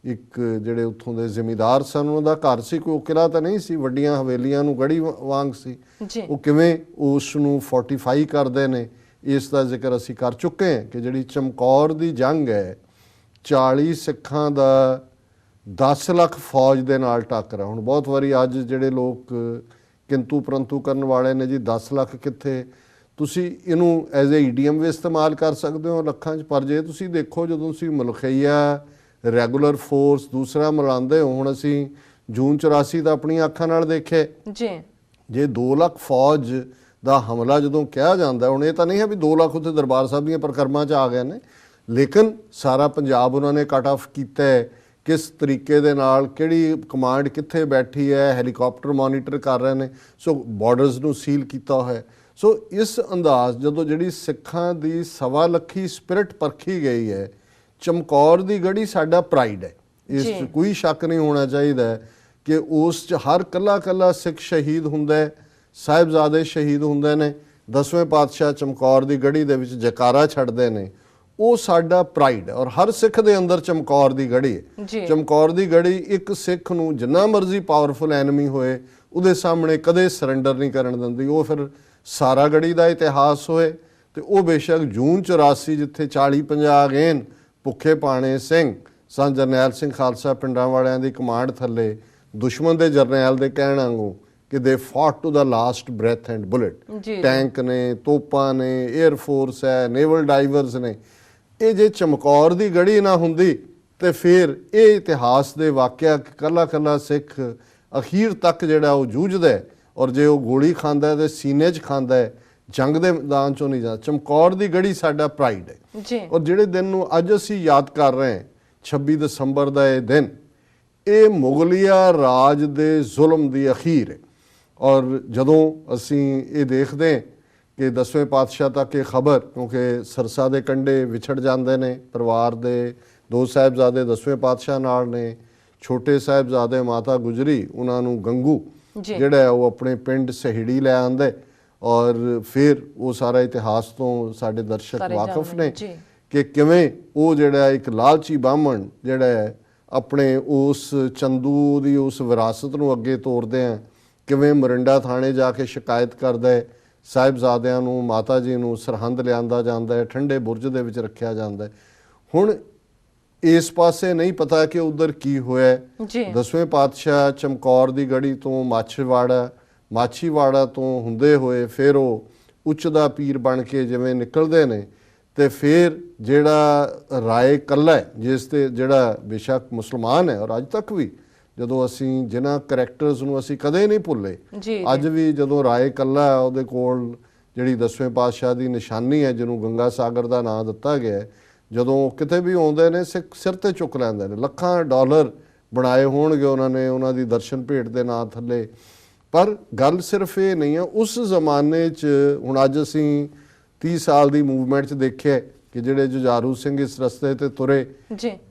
ਇੱਕ ਜਿਹੜੇ ਉੱਥੋਂ ਦੇ ਜ਼ਿਮੀਂਦਾਰ ਸਨ, ਉਹਨਾਂ ਦਾ ਘਰ ਸੀ, ਕੋਈ ਕਿਲ੍ਹਾ ਤਾਂ ਨਹੀਂ ਸੀ, ਵੱਡੀਆਂ ਹਵੇਲੀਆਂ ਨੂੰ ਗੜੀ ਵਾਂਗ ਸੀ, ਉਹ ਕਿਵੇਂ ਉਸ ਨੂੰ ਫੋਰਟੀਫਾਈ ਕਰਦੇ ਨੇ, ਇਸ ਦਾ ਜ਼ਿਕਰ ਅਸੀਂ ਕਰ ਚੁੱਕੇ ਹਾਂ ਕਿ ਜਿਹੜੀ ਚਮਕੌਰ ਦੀ ਜੰਗ ਹੈ 40 ਸਿੱਖਾਂ ਦਾ 10 ਲੱਖ ਫੌਜ ਦੇ ਨਾਲ ਟੱਕਰਾ। ਹੁਣ ਬਹੁਤ ਵਾਰੀ ਅੱਜ ਜਿਹੜੇ ਲੋਕ ਕਿੰਤੂ ਪਰੰਤੂ ਕਰਨ ਵਾਲੇ ਨੇ ਜੀ 10 ਲੱਖ ਕਿੱਥੇ, ਤੁਸੀਂ ਇਹਨੂੰ ਐਜ਼ ਏ ਈਡੀਅਮ ਵੀ ਇਸਤੇਮਾਲ ਕਰ ਸਕਦੇ ਹੋ ਲੱਖਾਂ 'ਚ, ਪਰ ਜੇ ਤੁਸੀਂ ਦੇਖੋ ਜਦੋਂ ਤੁਸੀਂ ਮੁਲਖਈਆ ਰੈਗੂਲਰ ਫੋਰਸ ਦੂਸਰਾ ਮਿਲਾਉਂਦੇ ਹੋ, ਹੁਣ ਅਸੀਂ ਜੂਨ 84 ਦਾ ਆਪਣੀਆਂ ਅੱਖਾਂ ਨਾਲ ਦੇਖੇ ਜੇ 2 ਲੱਖ ਫੌਜ ਦਾ ਹਮਲਾ ਜਦੋਂ ਕਿਹਾ ਜਾਂਦਾ, ਹੁਣ ਇਹ ਤਾਂ ਨਹੀਂ ਹੈ ਵੀ 2 ਲੱਖ ਉੱਥੇ ਦਰਬਾਰ ਸਾਹਿਬ ਦੀਆਂ ਪਰਿਕਰਮਾ 'ਚ ਆ ਗਏ ਨੇ, ਲੇਕਿਨ ਸਾਰਾ ਪੰਜਾਬ ਉਹਨਾਂ ਨੇ ਕੱਟ ਆਫ ਕੀਤਾ ਹੈ, ਕਿਸ ਤਰੀਕੇ ਦੇ ਨਾਲ ਕਿਹੜੀ ਕਮਾਂਡ ਕਿੱਥੇ ਬੈਠੀ ਹੈ, ਹੈਲੀਕਾਪਟਰ ਮੋਨੀਟਰ ਕਰ ਰਹੇ ਨੇ, ਸੋ ਬਾਰਡਰਸ ਨੂੰ ਸੀਲ ਕੀਤਾ ਹੋਇਆ। ਸੋ ਇਸ ਅੰਦਾਜ਼ ਜਦੋਂ ਜਿਹੜੀ ਸਿੱਖਾਂ ਦੀ 1.25 ਲੱਖੀ ਸਪਿਰਿਟ ਪਰਖੀ ਗਈ ਹੈ, ਚਮਕੌਰ ਦੀ ਗੜੀ ਸਾਡਾ ਪ੍ਰਾਈਡ ਹੈ, ਇਸ 'ਚ ਕੋਈ ਸ਼ੱਕ ਨਹੀਂ ਹੋਣਾ ਚਾਹੀਦਾ ਕਿ ਉਸ 'ਚ ਹਰ ਕੱਲਾ ਸਿੱਖ ਸ਼ਹੀਦ ਹੁੰਦਾ ਹੈ, ਸਾਹਿਬਜ਼ਾਦੇ ਸ਼ਹੀਦ ਹੁੰਦੇ ਨੇ। 10ਵੇਂ ਪਾਤਸ਼ਾਹ ਚਮਕੌਰ ਦੀ ਗੜੀ ਦੇ ਵਿੱਚ ਜਕਾਰਾ ਛੱਡਦੇ ਨੇ, ਉਹ ਸਾਡਾ ਪ੍ਰਾਈਡ ਹੈ ਔਰ ਹਰ ਸਿੱਖ ਦੇ ਅੰਦਰ ਚਮਕੌਰ ਦੀ ਗੜੀ ਹੈ। ਚਮਕੌਰ ਦੀ ਗੜੀ ਇੱਕ ਸਿੱਖ ਨੂੰ ਜਿੰਨਾ ਮਰਜ਼ੀ ਪਾਵਰਫੁਲ ਐਨਮੀ ਹੋਏ ਉਹਦੇ ਸਾਹਮਣੇ ਕਦੇ ਸਰੈਂਡਰ ਨਹੀਂ ਕਰਨ ਦਿੰਦੀ। ਉਹ ਫਿਰ ਸਾਰਾ ਗੜੀ ਦਾ ਇਤਿਹਾਸ ਹੋਏ ਤੇ ਉਹ ਬੇਸ਼ੱਕ ਜੂਨ 84 ਜਿੱਥੇ 40-50 ਅਗੇਨ ਭੁੱਖੇ ਪਾਣੇ ਸਿੰਘ ਸੰਤ ਜਰਨੈਲ ਸਿੰਘ ਖਾਲਸਾ ਪਿੰਡਾਂ ਵਾਲਿਆਂ ਦੀ ਕਮਾਂਡ ਥੱਲੇ ਦੁਸ਼ਮਣ ਦੇ ਜਰਨੈਲ ਦੇ ਕਹਿਣ ਵਾਂਗੂ ਕਿ they fought to the last breath and bullet, tank ਨੇ, ਤੋਪਾਂ ਨੇ, ਏਅਰ ਫੋਰਸ ਹੈ, ਨੇਵਲ ਡਾਈਵਰਸ ਨੇ। ਇਹ ਜੇ ਚਮਕੌਰ ਦੀ ਗੜੀ ਨਾ ਹੁੰਦੀ ਤੇ ਫਿਰ ਇਹ ਇਤਿਹਾਸ ਦੇ ਵਾਕਿਆ ਕੱਲਾ ਸਿੱਖ ਅਖੀਰ ਤੱਕ ਜਿਹੜਾ ਉਹ ਜੂਝਦਾ ਔਰ ਜੇ ਉਹ ਗੋਲੀ ਖਾਂਦਾ ਤੇ ਸੀਨੇ 'ਚ ਖਾਂਦਾ ਹੈ, ਜੰਗ ਦੇ ਮੈਦਾਨ 'ਚੋਂ ਨਹੀਂ ਜਾਂਦਾ। ਚਮਕੌਰ ਦੀ ਗੜੀ ਸਾਡਾ ਪ੍ਰਾਈਡ ਹੈ ਜੀ। ਔਰ ਜਿਹੜੇ ਦਿਨ ਨੂੰ ਅੱਜ ਅਸੀਂ ਯਾਦ ਕਰ ਰਹੇ ਹਾਂ 26 ਦਸੰਬਰ ਦਾ ਇਹ ਦਿਨ, ਇਹ ਮੁਗਲਿਆ ਰਾਜ ਦੇ ਜ਼ੁਲਮ ਦੀ ਅਖੀਰ ਹੈ। ਔਰ ਜਦੋਂ ਅਸੀਂ ਇਹ ਦੇਖਦੇ ਹਾਂ ਕਿ 10ਵੇਂ ਪਾਤਸ਼ਾਹ ਤੱਕ ਇਹ ਖਬਰ, ਕਿਉਂਕਿ ਸਰਸਾ ਦੇ ਕੰਢੇ ਵਿਛੜ ਜਾਂਦੇ ਨੇ ਪਰਿਵਾਰ ਦੇ 2 ਸਾਹਿਬਜ਼ਾਦੇ 10ਵੇਂ ਪਾਤਸ਼ਾਹ ਨਾਲ ਨੇ, ਛੋਟੇ ਸਾਹਿਬਜ਼ਾਦੇ ਮਾਤਾ ਗੁਜਰੀ, ਉਹਨਾਂ ਨੂੰ ਗੰਗੂ ਜਿਹੜਾ ਹੈ ਉਹ ਆਪਣੇ ਪਿੰਡ ਸਹਿੜੀ ਲੈ ਆਂਦੇ। ਔਰ ਫਿਰ ਉਹ ਸਾਰਾ ਇਤਿਹਾਸ ਤੋਂ ਸਾਡੇ ਦਰਸ਼ਕ ਵਾਕਿਫ ਨੇ ਕਿ ਕਿਵੇਂ ਉਹ ਜਿਹੜਾ ਇੱਕ ਲਾਲਚੀ ਬਾਹਮਣ ਜਿਹੜਾ ਹੈ ਆਪਣੇ ਉਸ ਚੰਦੂ ਦੀ ਉਸ ਵਿਰਾਸਤ ਨੂੰ ਅੱਗੇ ਤੋਰਦੇ ਆ, ਕਿਵੇਂ ਮਰਿੰਡਾ ਥਾਣੇ ਜਾ ਕੇ ਸ਼ਿਕਾਇਤ ਕਰਦਾ ਹੈ, ਸਾਹਿਬਜ਼ਾਦਿਆਂ ਨੂੰ ਮਾਤਾ ਜੀ ਨੂੰ ਸਰਹੰਦ ਲਿਆਂਦਾ ਜਾਂਦਾ ਹੈ, ਠੰਡੇ ਬੁਰਜ ਦੇ ਵਿੱਚ ਰੱਖਿਆ ਜਾਂਦਾ ਹੈ। ਹੁਣ ਇਸ ਪਾਸੇ ਨਹੀਂ ਪਤਾ ਕਿ ਉਧਰ ਕੀ ਹੋਇਆ। 10ਵੇਂ ਪਾਤਸ਼ਾਹ ਚਮਕੌਰ ਦੀ ਗੜੀ ਤੋਂ ਮਾਛੀਵਾੜਾ ਤੋਂ ਹੁੰਦੇ ਹੋਏ ਫਿਰ ਉਹ ਉੱਚ ਦਾ ਪੀਰ ਬਣ ਕੇ ਜਿਵੇਂ ਨਿਕਲਦੇ ਨੇ, ਤੇ ਫਿਰ ਜਿਹੜਾ ਰਾਏ ਕੱਲਾ ਹੈ ਜਿਸ ਤੇ ਜਿਹੜਾ ਬੇਸ਼ੱਕ ਮੁਸਲਮਾਨ ਹੈ, ਔਰ ਅੱਜ ਤੱਕ ਵੀ ਜਦੋਂ ਅਸੀਂ ਜਿਨ੍ਹਾਂ ਕਰੈਕਟਰਸ ਨੂੰ ਅਸੀਂ ਕਦੇ ਨਹੀਂ ਭੁੱਲੇ, ਅੱਜ ਵੀ ਜਦੋਂ ਰਾਏ ਕੱਲਾ ਉਹਦੇ ਕੋਲ ਜਿਹੜੀ 10ਵੇਂ ਪਾਤਸ਼ਾਹ ਦੀ ਨਿਸ਼ਾਨੀ ਹੈ ਜਿਹਨੂੰ ਗੰਗਾ ਸਾਗਰ ਦਾ ਨਾਂ ਦਿੱਤਾ ਗਿਆ, ਜਦੋਂ ਕਿਤੇ ਵੀ ਆਉਂਦੇ ਨੇ ਸਿਰ ਤੇ ਚੁੱਕ ਲੈਂਦੇ ਨੇ। ਲੱਖਾਂ ਡਾਲਰ ਬਣਾਏ ਹੋਣਗੇ ਉਹਨਾਂ ਨੇ ਉਹਨਾਂ ਦੀ ਦਰਸ਼ਨ ਭੇਟ ਦੇ ਨਾਂ ਥੱਲੇ। ਪਰ ਗੱਲ ਸਿਰਫ ਇਹ ਨਹੀਂ ਹੈ, ਉਸ ਜ਼ਮਾਨੇ 'ਚ ਹੁਣ ਅੱਜ ਅਸੀਂ 30 ਸਾਲ ਦੀ ਮੂਵਮੈਂਟ 'ਚ ਦੇਖਿਆ ਕਿ ਜਿਹੜੇ ਜੁਝਾਰੂ ਸਿੰਘ ਇਸ ਰਸਤੇ ਤੇ ਤੁਰੇ,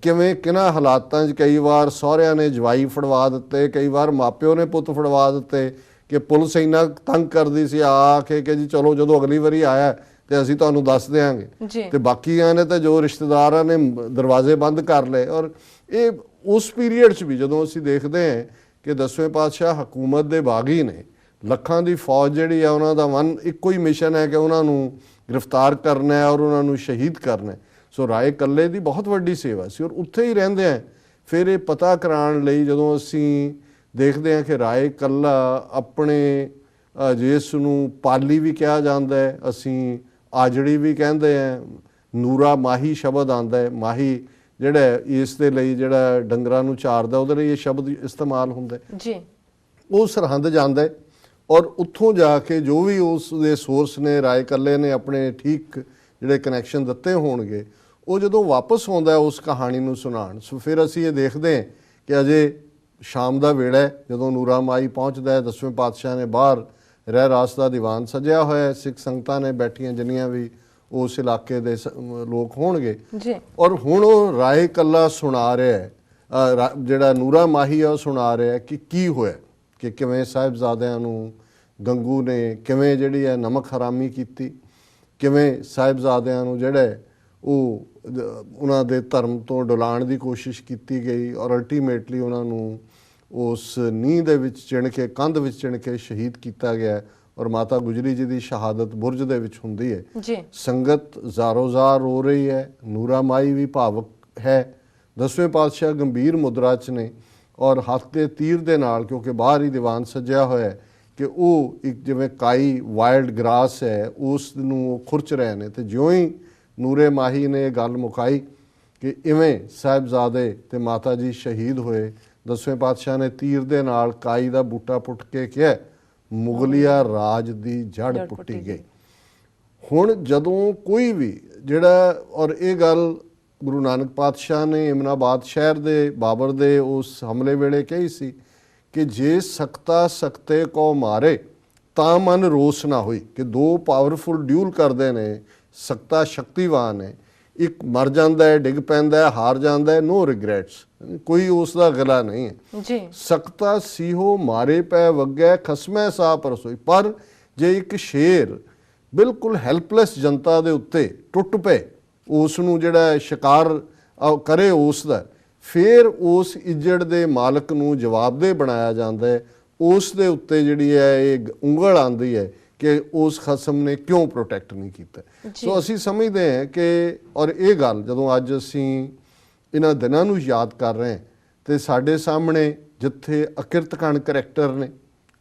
ਕਿਵੇਂ ਕਿਹਨਾਂ ਹਾਲਾਤਾਂ 'ਚ ਕਈ ਵਾਰ ਸਹੁਰਿਆਂ ਨੇ ਜਵਾਈ ਫੜਵਾ ਦਿੱਤੇ, ਕਈ ਵਾਰ ਮਾਪਿਓ ਨੇ ਪੁੱਤ ਫੜਵਾ ਦਿੱਤੇ ਕਿ ਪੁਲਿਸ ਇੰਨਾ ਤੰਗ ਕਰਦੀ ਸੀ ਆ ਕੇ ਕਿ ਜੀ ਚਲੋ ਜਦੋਂ ਅਗਲੀ ਵਾਰੀ ਆਇਆ ਤੇ ਅਸੀਂ ਤੁਹਾਨੂੰ ਦੱਸ ਦਿਆਂਗੇ, ਤੇ ਬਾਕੀਆਂ ਨੇ ਤਾਂ ਜੋ ਰਿਸ਼ਤੇਦਾਰਾਂ ਨੇ ਦਰਵਾਜ਼ੇ ਬੰਦ ਕਰ ਲਏ। ਔਰ ਇਹ ਉਸ ਪੀਰੀਅਡ 'ਚ ਵੀ ਜਦੋਂ ਅਸੀਂ ਦੇਖਦੇ ਹਾਂ ਕਿ 10ਵੇਂ ਪਾਤਸ਼ਾਹ ਹਕੂਮਤ ਦੇ ਬਾਗੀ ਨੇ, ਲੱਖਾਂ ਦੀ ਫੌਜ ਜਿਹੜੀ ਆ ਉਹਨਾਂ ਦਾ ਇੱਕੋ ਹੀ ਮਿਸ਼ਨ ਹੈ ਕਿ ਉਹਨਾਂ ਨੂੰ ਗ੍ਰਿਫਤਾਰ ਕਰਨਾ ਹੈ ਔਰ ਉਹਨਾਂ ਨੂੰ ਸ਼ਹੀਦ ਕਰਨਾ ਹੈ। ਸੋ ਰਾਏ ਕੱਲੇ ਦੀ ਬਹੁਤ ਵੱਡੀ ਸੇਵਾ ਸੀ ਔਰ ਉੱਥੇ ਹੀ ਰਹਿੰਦੇ ਆ। ਫਿਰ ਇਹ ਪਤਾ ਕਰਾਉਣ ਲਈ ਜਦੋਂ ਅਸੀਂ ਦੇਖਦੇ ਹਾਂ ਕਿ ਰਾਏ ਕੱਲਾ ਆਪਣੇ ਜਿਸ ਨੂੰ ਪਾਲੀ ਵੀ ਕਿਹਾ ਜਾਂਦਾ ਹੈ, ਅਸੀਂ ਆਜੜੀ ਵੀ ਕਹਿੰਦੇ ਆ, ਨੂਰਾ ਮਾਹੀ ਸ਼ਬਦ ਆਉਂਦਾ ਹੈ, ਮਾਹੀ ਜਿਹੜਾ ਇਸ ਦੇ ਲਈ ਜਿਹੜਾ ਡੰਗਰਾਂ ਨੂੰ ਚਾਰਦਾ ਉਹਦੇ ਲਈ ਇਹ ਸ਼ਬਦ ਇਸਤੇਮਾਲ ਹੁੰਦਾ ਜੀ। ਉਹ ਸਰਹੰਦ ਜਾਂਦਾ ਹੈ ਔਰ ਉੱਥੋਂ ਜਾ ਕੇ ਜੋ ਵੀ ਉਸ ਦੇ ਸੋਰਸ ਨੇ ਰਾਏ ਕੱਲੇ ਨੇ ਆਪਣੇ ਠੀਕ ਜਿਹੜੇ ਕਨੈਕਸ਼ਨ ਦਿੱਤੇ ਹੋਣਗੇ, ਉਹ ਜਦੋਂ ਵਾਪਸ ਆਉਂਦਾ ਉਸ ਕਹਾਣੀ ਨੂੰ ਸੁਣਾਉਣ। ਸੋ ਫਿਰ ਅਸੀਂ ਇਹ ਦੇਖਦੇ ਹਾਂ ਕਿ ਅਜੇ ਸ਼ਾਮ ਦਾ ਵੇੜਾ ਹੈ ਜਦੋਂ ਨੂਰਾ ਮਾਈ ਪਹੁੰਚਦਾ ਹੈ। 10ਵੇਂ ਪਾਤਸ਼ਾਹ ਨੇ ਬਾਹਰ ਰਹਿ ਰਾਸ ਦਾ ਦੀਵਾਨ ਸਜਿਆ ਹੋਇਆ, ਸਿੱਖ ਸੰਗਤਾਂ ਨੇ ਬੈਠੀਆਂ ਜਿੰਨੀਆਂ ਵੀ ਉਸ ਇਲਾਕੇ ਦੇ ਲੋਕ ਹੋਣਗੇ, ਔਰ ਹੁਣ ਉਹ ਰਾਏ ਕੱਲਾ ਸੁਣਾ ਰਿਹਾ ਹੈ, ਜਿਹੜਾ ਨੂਰਾ ਮਾਹੀ ਆ ਉਹ ਸੁਣਾ ਰਿਹਾ ਕਿ ਕੀ ਹੋਇਆ, ਕਿ ਕਿਵੇਂ ਸਾਹਿਬਜ਼ਾਦਿਆਂ ਨੂੰ ਗੰਗੂ ਨੇ ਕਿਵੇਂ ਜਿਹੜੀ ਹੈ ਨਮਕ ਹਰਾਮੀ ਕੀਤੀ, ਕਿਵੇਂ ਸਾਹਿਬਜ਼ਾਦਿਆਂ ਨੂੰ ਜਿਹੜਾ ਉਹ ਉਹਨਾਂ ਦੇ ਧਰਮ ਤੋਂ ਡੁਲਾਉਣ ਦੀ ਕੋਸ਼ਿਸ਼ ਕੀਤੀ ਗਈ ਔਰ ਅਲਟੀਮੇਟਲੀ ਉਹਨਾਂ ਨੂੰ ਉਸ ਨੀਂਹ ਦੇ ਵਿੱਚ ਚਿਣ ਕੇ, ਕੰਧ ਵਿੱਚ ਚਿਣ ਕੇ ਸ਼ਹੀਦ ਕੀਤਾ ਗਿਆ। ਔਰ ਮਾਤਾ ਗੁਜਰੀ ਜੀ ਦੀ ਸ਼ਹਾਦਤ ਬੁਰਜ ਦੇ ਵਿੱਚ ਹੁੰਦੀ ਹੈ। ਸੰਗਤ ਜ਼ਾਰੋ-ਜ਼ਾਰ ਰੋ ਰਹੀ ਹੈ, ਨੂਰਾ ਮਾਈ ਵੀ ਭਾਵਕ ਹੈ। 10ਵੇਂ ਪਾਤਸ਼ਾਹ ਗੰਭੀਰ ਮੁਦਰਾ 'ਚ ਨੇ ਔਰ ਹੱਥ ਦੇ ਤੀਰ ਦੇ ਨਾਲ, ਕਿਉਂਕਿ ਬਾਹਰ ਹੀ ਦੀਵਾਨ ਸਜਿਆ ਹੋਇਆ ਹੈ, ਕਿ ਉਹ ਇੱਕ ਜਿਵੇਂ ਕਾਈ ਵਾਈਲਡ ਗ੍ਰਾਸ ਹੈ ਉਸ ਨੂੰ ਉਹ ਖੁਰਚ ਰਹੇ ਨੇ। ਤੇ ਜਿਉਂ ਹੀ ਨੂਰੇ ਮਾਹੀ ਨੇ ਇਹ ਗੱਲ ਮੁਕਾਈ ਕਿ ਇਵੇਂ ਸਾਹਿਬਜ਼ਾਦੇ ਤੇ ਮਾਤਾ ਜੀ ਸ਼ਹੀਦ ਹੋਏ, 10ਵੇਂ ਪਾਤਸ਼ਾਹ ਨੇ ਤੀਰ ਦੇ ਨਾਲ ਕਾਈ ਦਾ ਬੂਟਾ ਪੁੱਟ ਕੇ ਕਿਹਾ ਮੁਗਲਿਆ ਰਾਜ ਦੀ ਜੜ ਪੁੱਟੀ ਗਈ। ਹੁਣ ਜਦੋਂ ਕੋਈ ਵੀ ਜਿਹੜਾ, ਔਰ ਇਹ ਗੱਲ ਗੁਰੂ ਨਾਨਕ ਪਾਤਸ਼ਾਹ ਨੇ ਇਮਨਾਬਾਦ ਸ਼ਹਿਰ ਦੇ ਬਾਬਰ ਦੇ ਉਸ ਹਮਲੇ ਵੇਲੇ ਕਹੀ ਸੀ ਕਿ ਜੇ ਸਕਤਾ ਸਕਤੇ ਕੋ ਮਾਰੇ ਤਾਂ ਮਨ ਰੋਸ ਨਾ ਹੋਈ, ਕਿ ਦੋ ਪਾਵਰਫੁਲ ਡਿਊਲ ਕਰਦੇ ਨੇ, ਸਕਤਾ ਸ਼ਕਤੀਵਾਨ ਹੈ, ਇੱਕ ਮਰ ਜਾਂਦਾ ਹੈ, ਡਿੱਗ ਪੈਂਦਾ ਹੈ, ਹਾਰ ਜਾਂਦਾ ਹੈ, ਨੋ ਰਿਗਰੈਟਸ, ਕੋਈ ਉਸ ਦਾ ਗਲਾ ਨਹੀਂ ਹੈ ਜੀ। ਸਕਤਾ ਸੀਹੋ ਮਾਰੇ ਪੈ ਵਗੈ ਖਸਮੈ ਸਾ ਪਰਸੋਈ। ਪਰ ਜੇ ਇੱਕ ਸ਼ੇਰ ਬਿਲਕੁਲ ਹੈਲਪਲੈਸ ਜਨਤਾ ਦੇ ਉੱਤੇ ਟੁੱਟ ਪਏ, ਉਸ ਨੂੰ ਜਿਹੜਾ ਸ਼ਿਕਾਰ ਕਰੇ ਉਸ ਦਾ, ਫਿਰ ਉਸ ਇੱਜੜ ਦੇ ਮਾਲਕ ਨੂੰ ਜਵਾਬਦੇਹ ਬਣਾਇਆ ਜਾਂਦਾ ਹੈ। ਉਸ ਦੇ ਉੱਤੇ ਜਿਹੜੀ ਹੈ ਇਹ ਉਂਗਲ ਆਉਂਦੀ ਹੈ ਕਿ ਉਸ ਖਸਮ ਨੇ ਕਿਉਂ ਪ੍ਰੋਟੈਕਟ ਨਹੀਂ ਕੀਤਾ। ਸੋ ਅਸੀਂ ਸਮਝਦੇ ਹਾਂ ਕਿ, ਔਰ ਇਹ ਗੱਲ ਜਦੋਂ ਅੱਜ ਅਸੀਂ ਇਹਨਾਂ ਦਿਨਾਂ ਨੂੰ ਯਾਦ ਕਰ ਰਹੇ ਹਾਂ ਤੇ ਸਾਡੇ ਸਾਹਮਣੇ ਜਿੱਥੇ ਅਕਿਰਤਕਣ ਕਰੈਕਟਰ ਨੇ,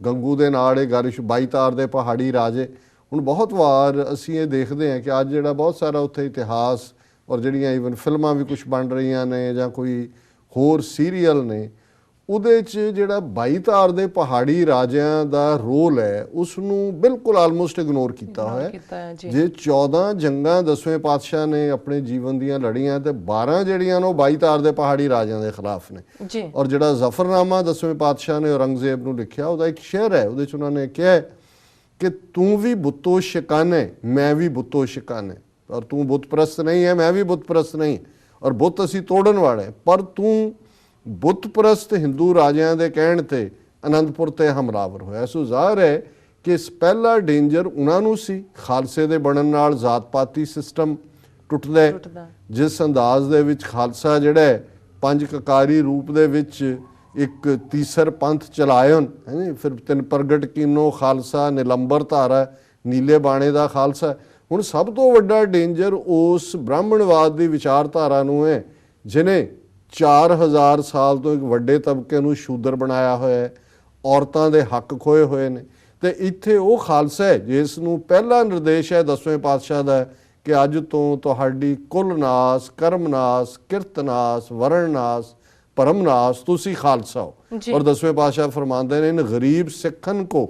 ਗੰਗੂ ਦੇ ਨਾਲ ਇਹ ਗਾਰਿਸ਼ 22 ਤਾਰ ਦੇ ਪਹਾੜੀ ਰਾਜੇ, ਹੁਣ ਬਹੁਤ ਵਾਰ ਅਸੀਂ ਇਹ ਦੇਖਦੇ ਹਾਂ ਕਿ ਅੱਜ ਜਿਹੜਾ ਬਹੁਤ ਸਾਰਾ ਉੱਥੇ ਇਤਿਹਾਸ ਔਰ ਜਿਹੜੀਆਂ ਈਵਨ ਫਿਲਮਾਂ ਵੀ ਕੁਛ ਬਣ ਰਹੀਆਂ ਨੇ ਜਾਂ ਕੋਈ ਹੋਰ ਸੀਰੀਅਲ ਨੇ, ਉਹਦੇ 'ਚ ਜਿਹੜਾ 22 ਧਾਰ ਦੇ ਪਹਾੜੀ ਰਾਜਿਆਂ ਦਾ ਰੋਲ ਹੈ ਉਸ ਨੂੰ ਬਿਲਕੁਲ ਆਲਮੋਸਟ ਇਗਨੋਰ ਕੀਤਾ ਹੋਇਆ ਹੈ। ਜੇ 14 ਜੰਗਾਂ 10ਵੇਂ ਪਾਤਸ਼ਾਹ ਨੇ ਆਪਣੇ ਜੀਵਨ ਦੀਆਂ ਲੜੀਆਂ ਤੇ 12 ਜਿਹੜੀਆਂ ਨੇ ਉਹ 22 ਧਾਰ ਦੇ ਪਹਾੜੀ ਰਾਜਿਆਂ ਦੇ ਖਿਲਾਫ ਨੇ। ਔਰ ਜਿਹੜਾ ਜ਼ਫਰਨਾਮਾ 10ਵੇਂ ਪਾਤਸ਼ਾਹ ਨੇ ਔਰੰਗਜ਼ੇਬ ਨੂੰ ਲਿਖਿਆ ਉਹਦਾ ਇੱਕ ਸ਼ੇਅਰ ਹੈ, ਉਹਦੇ 'ਚ ਉਹਨਾਂ ਨੇ ਕਿਹਾ ਕਿ ਤੂੰ ਵੀ ਬੁੱਤੋ ਸ਼ਿਕਨ ਹੈ, ਮੈਂ ਵੀ ਬੁੱਤੋ ਸ਼ਿਕਨ ਹੈ, ਔਰ ਤੂੰ ਬੁੱਤ ਪ੍ਰਸਤ ਨਹੀਂ ਹੈ, ਮੈਂ ਵੀ ਬੁੱਤ ਪ੍ਰਸਤ ਨਹੀਂ, ਔਰ ਬੁੱਤ ਅਸੀਂ ਤੋੜਨ ਵਾਲੇ, ਪਰ ਤੂੰ ਬੁੱਤ ਪ੍ਰਸਤ ਹਿੰਦੂ ਰਾਜਿਆਂ ਦੇ ਕਹਿਣ ਤੇ ਅਨੰਦਪੁਰ ਤੇ ਹਮਲਾਵਰ ਹੋਇਆ। ਸੋ ਜ਼ਾਹਰ ਹੈ ਕਿ ਇਸ ਪਹਿਲਾ ਡੇਂਜਰ ਉਹਨਾਂ ਨੂੰ ਸੀ। ਖਾਲਸੇ ਦੇ ਬਣਨ ਨਾਲ ਜ਼ਾਤ-ਪਾਤੀ ਸਿਸਟਮ ਟੁੱਟਦਾ ਹੈ, ਜਿਸ ਅੰਦਾਜ਼ ਦੇ ਵਿੱਚ ਖਾਲਸਾ ਜਿਹੜਾ ਹੈ ਪੰਜ ਕਕਾਰੀ ਰੂਪ ਦੇ ਵਿੱਚ ਇੱਕ ਤੀਸਰ ਪੰਥ ਚਲਾਇਨ ਹੈ, ਫਿਰ ਤਿੰਨ ਪ੍ਰਗਟ ਕੀਨੋ ਖਾਲਸਾ, ਨਿਲੰਬਰ ਧਾਰਾ, ਨੀਲੇ ਬਾਣੇ ਦਾ ਖਾਲਸਾ। ਹੁਣ ਸਭ ਤੋਂ ਵੱਡਾ ਡੇਂਜਰ ਉਸ ਬ੍ਰਾਹਮਣਵਾਦ ਦੀ ਵਿਚਾਰਧਾਰਾ ਨੂੰ ਹੈ ਜਿਹਨੇ 4000 ਸਾਲ ਤੋਂ ਇੱਕ ਵੱਡੇ ਤਬਕੇ ਨੂੰ ਸ਼ੂਦਰ ਬਣਾਇਆ ਹੋਇਆ ਹੈ, ਔਰਤਾਂ ਦੇ ਹੱਕ ਖੋਏ ਹੋਏ ਨੇ। ਤੇ ਇੱਥੇ ਉਹ ਖਾਲਸਾ ਹੈ ਜਿਸ ਨੂੰ ਪਹਿਲਾ ਨਿਰਦੇਸ਼ ਹੈ 10ਵੇਂ ਪਾਤਸ਼ਾਹ ਦਾ ਕਿ ਅੱਜ ਤੋਂ ਤੁਹਾਡੀ ਕੁਲ ਨਾਸ, ਕਰਮ ਨਾਸ, ਕਿਰਤ ਨਾਸ, ਵਰਣ ਨਾਸ, ਭਰਮ ਨਾਸ, ਤੁਸੀਂ ਖਾਲਸਾ ਹੋ। ਔਰ 10ਵੇਂ ਪਾਤਸ਼ਾਹ ਫਰਮਾਉਂਦੇ ਨੇ, इन गरीब सिखन को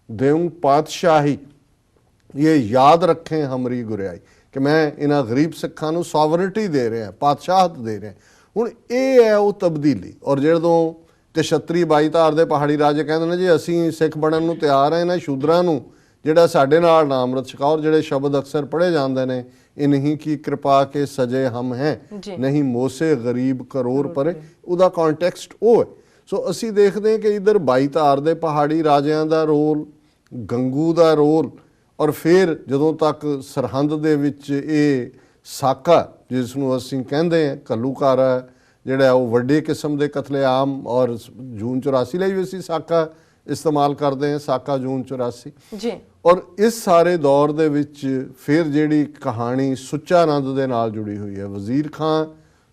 देऊं पातशाही, ये याद रखें हमारी गुरियाई, कि मैं इन्हां गरीब सिखां नूं सॉवरिटी दे रहा, पातशाहत दे रहा। ਹੁਣ ਇਹ ਹੈ ਉਹ ਤਬਦੀਲੀ। ਔਰ ਜਦੋਂ ਕਸ਼ਤਰੀ 22 ਧਾਰ ਦੇ ਪਹਾੜੀ ਰਾਜੇ ਕਹਿੰਦੇ ਨੇ ਜੀ ਅਸੀਂ ਸਿੱਖ ਬਣਨ ਨੂੰ ਤਿਆਰ ਹਾਂ, ਇਹਨਾਂ ਸ਼ੂਦਰਾਂ ਨੂੰ ਜਿਹੜਾ ਸਾਡੇ ਨਾਲ ਨਾ ਅੰਮ੍ਰਿਤ ਛਕਾਓ, ਜਿਹੜੇ ਸ਼ਬਦ ਅਕਸਰ ਪੜ੍ਹੇ ਜਾਂਦੇ ਨੇ, ਇਨਹੀਂ ਕੀ ਕਿਰਪਾ ਕੇ ਸਜੇ ਹਮ ਹੈ, ਨਹੀਂ ਮੋਸੇ ਗਰੀਬ ਕਰੋੜ ਪਰੇ, ਉਹਦਾ ਕੰਟੈਕਸਟ ਉਹ ਹੈ। ਸੋ ਅਸੀਂ ਦੇਖਦੇ ਹਾਂ ਕਿ ਇੱਧਰ 22 ਧਾਰ ਦੇ ਪਹਾੜੀ ਰਾਜਿਆਂ ਦਾ ਰੋਲ, ਗੰਗੂ ਦਾ ਰੋਲ, ਔਰ ਫਿਰ ਜਦੋਂ ਤੱਕ ਸਰਹੰਦ ਦੇ ਵਿੱਚ ਇਹ ਸਾਕਾ ਜਿਸ ਨੂੰ ਅਸੀਂ ਕਹਿੰਦੇ ਹਾਂ ਘੱਲੂਘਾਰਾ ਜਿਹੜਾ ਉਹ ਵੱਡੇ ਕਿਸਮ ਦੇ ਕਤਲੇਆਮ, ਔਰ ਜੂਨ 84 ਲਈ ਵੀ ਅਸੀਂ ਸਾਕਾ ਇਸਤੇਮਾਲ ਕਰਦੇ ਹਾਂ, ਸਾਕਾ ਜੂਨ 84 ਜੀ। ਔਰ ਇਸ ਸਾਰੇ ਦੌਰ ਦੇ ਵਿੱਚ ਫਿਰ ਜਿਹੜੀ ਕਹਾਣੀ ਸੁੱਚਾਨੰਦ ਦੇ ਨਾਲ ਜੁੜੀ ਹੋਈ ਹੈ। ਵਜ਼ੀਰ ਖਾਂ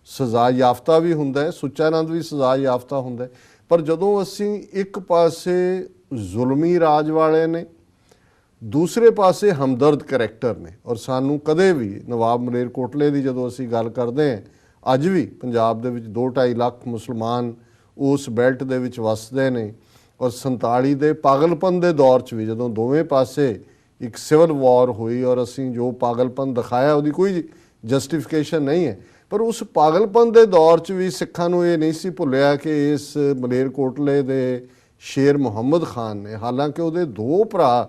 ਸਜ਼ਾ ਯਾਫਤਾ ਵੀ ਹੁੰਦਾ ਹੈ, ਸੁੱਚਾਨੰਦ ਵੀ ਸਜ਼ਾ ਯਾਫਤਾ ਹੁੰਦਾ ਹੈ। ਪਰ ਜਦੋਂ ਅਸੀਂ ਇੱਕ ਪਾਸੇ ਜ਼ੁਲਮੀ ਰਾਜ ਵਾਲੇ ਨੇ, ਦੂਸਰੇ ਪਾਸੇ ਹਮਦਰਦ ਕਰੈਕਟਰ ਨੇ, ਔਰ ਸਾਨੂੰ ਕਦੇ ਵੀ ਨਵਾਬ ਮਲੇਰਕੋਟਲੇ ਦੀ ਜਦੋਂ ਅਸੀਂ ਗੱਲ ਕਰਦੇ ਹਾਂ, ਅੱਜ ਵੀ ਪੰਜਾਬ ਦੇ ਵਿੱਚ 2-2.5 ਲੱਖ ਮੁਸਲਮਾਨ ਉਸ ਬੈਲਟ ਦੇ ਵਿੱਚ ਵਸਦੇ ਨੇ। ਔਰ 47 ਦੇ ਪਾਗਲਪਨ ਦੇ ਦੌਰ 'ਚ ਵੀ ਜਦੋਂ ਦੋਵੇਂ ਪਾਸੇ ਇੱਕ ਸਿਵਲ ਵਾਰ ਹੋਈ ਔਰ ਅਸੀਂ ਜੋ ਪਾਗਲਪਨ ਦਿਖਾਇਆ ਉਹਦੀ ਕੋਈ ਜਸਟੀਫਿਕੇਸ਼ਨ ਨਹੀਂ ਹੈ, ਪਰ ਉਸ ਪਾਗਲਪਨ ਦੇ ਦੌਰ 'ਚ ਵੀ ਸਿੱਖਾਂ ਨੂੰ ਇਹ ਨਹੀਂ ਸੀ ਭੁੱਲਿਆ ਕਿ ਇਸ ਮਲੇਰਕੋਟਲੇ ਦੇ ਸ਼ੇਰ ਮੁਹੰਮਦ ਖਾਨ ਨੇ, ਹਾਲਾਂਕਿ ਉਹਦੇ 2 ਭਰਾ